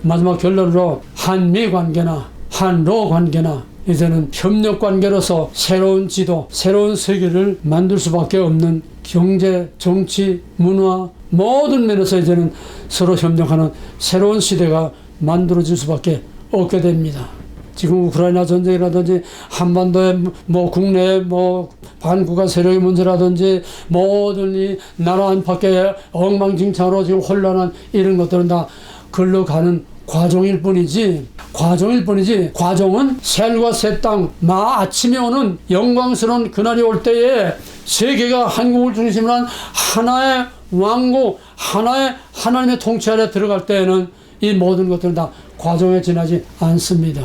마지막 결론으로 한미 관계나 한러 관계나 이제는 협력 관계로서 새로운 지도, 새로운 세계를 만들 수밖에 없는 경제, 정치, 문화 모든 면에서 이제는 서로 협력하는 새로운 시대가 만들어질 수밖에 없게 됩니다. 지금 우크라이나 전쟁이라든지 한반도의 국내 반국가 세력의 문제라든지 모든 이 나라 안팎의 엉망진창으로 지금 혼란한 이런 것들은 다 글러가는 과정일 뿐이지 과정은 셀과 새 땅 아침에 오는 영광스러운 그날이 올 때에 세계가 한국을 중심으로 한 하나의 왕국, 하나의 하나님의 통치 아래 들어갈 때에는 이 모든 것들은 다 과정에 지나지 않습니다.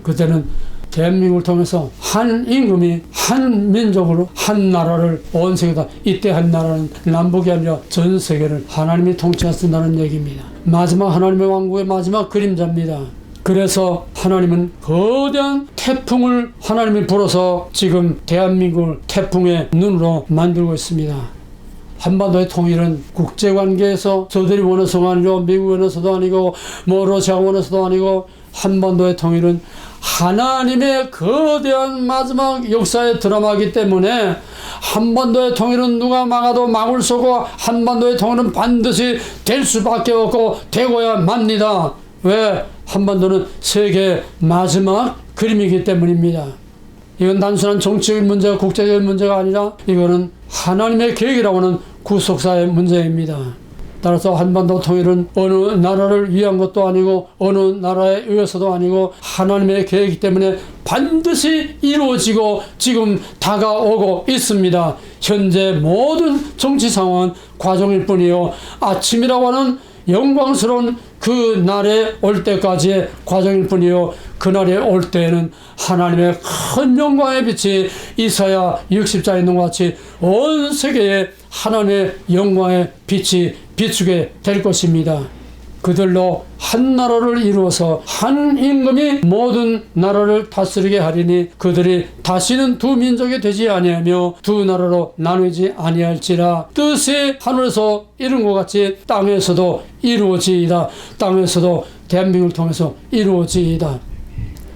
그때는 대한민국을 통해서 한 임금이 한 민족으로 한 나라를 온 세계다. 이때 한 나라는 남북이 아니라 전 세계를 하나님이 통치하신다는 얘기입니다. 마지막 하나님의 왕국의 마지막 그림자입니다. 그래서 하나님은 거대한 태풍을 하나님이 불어서 지금 대한민국을 태풍의 눈으로 만들고 있습니다. 한반도의 통일은 국제관계에서 저들이 원해서가 아니고 미국 원해서도 아니고 러시아가 원해서도 아니고 한반도의 통일은 하나님의 거대한 마지막 역사의 드라마이기 때문에 한반도의 통일은 누가 막아도 막을 수 없고 한반도의 통일은 반드시 될 수밖에 없고 되고야 맙니다. 왜? 한반도는 세계의 마지막 그림이기 때문입니다. 이건 단순한 정치적인 문제가 국제적인 문제가 아니라 이거는 하나님의 계획이라고 하는 구속사의 문제입니다. 따라서 한반도 통일은 어느 나라를 위한 것도 아니고 어느 나라에 의해서도 아니고 하나님의 계획이기 때문에 반드시 이루어지고 지금 다가오고 있습니다. 현재 모든 정치 상황은 과정일 뿐이요, 아침이라고 하는 영광스러운 그 날에 올 때까지의 과정일 뿐이요, 그날에 올 때에는 하나님의 큰 영광의 빛이 이사야 60장에 있는 것 같이 온 세계에 하나님의 영광의 빛이 비추게 될 것입니다. 그들로 한 나라를 이루어서 한 임금이 모든 나라를 다스리게 하리니 그들이 다시는 두 민족이 되지 아니하며 두 나라로 나누지 아니할지라. 뜻이 하늘에서 이룬 것 같이 땅에서도 이루어지이다. 땅에서도 대한민국을 통해서 이루어지이다.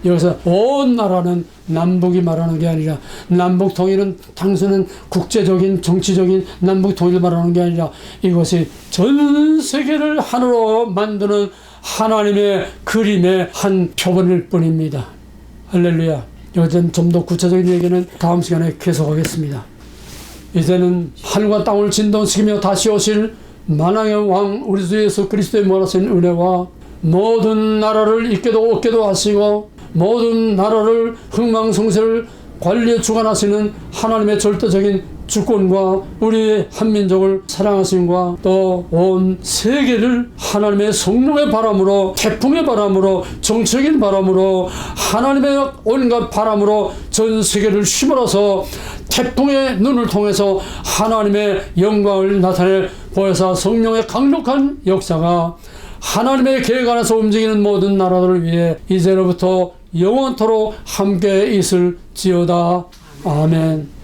여기서 온 나라는 남북이 말하는 게 아니라, 남북 통일은 당선은 국제적인 정치적인 남북 통일을 말하는 게 아니라 이것이 전 세계를 하나로 만드는 하나님의 그림의 한 표본일 뿐입니다. 할렐루야. 여기서 좀 더 구체적인 얘기는 다음 시간에 계속하겠습니다. 이제는 하늘과 땅을 진동시키며 다시 오실 만왕의 왕 우리 주 예수 그리스도의 무한하신 은혜와 모든 나라를 잇게도 얻게도 하시고 모든 나라를 흥망성쇠를 관리에 주관하시는 하나님의 절대적인 주권과 우리 한민족을 사랑하심과 또 온 세계를 하나님의 성령의 바람으로, 태풍의 바람으로, 정치적인 바람으로, 하나님의 온갖 바람으로 전 세계를 휘몰아서 태풍의 눈을 통해서 하나님의 영광을 나타내 보혜사 성령의 강력한 역사가 하나님의 계획 안에서 움직이는 모든 나라들을 위해 이제로부터 영원토록 함께 있을지어다. 아멘.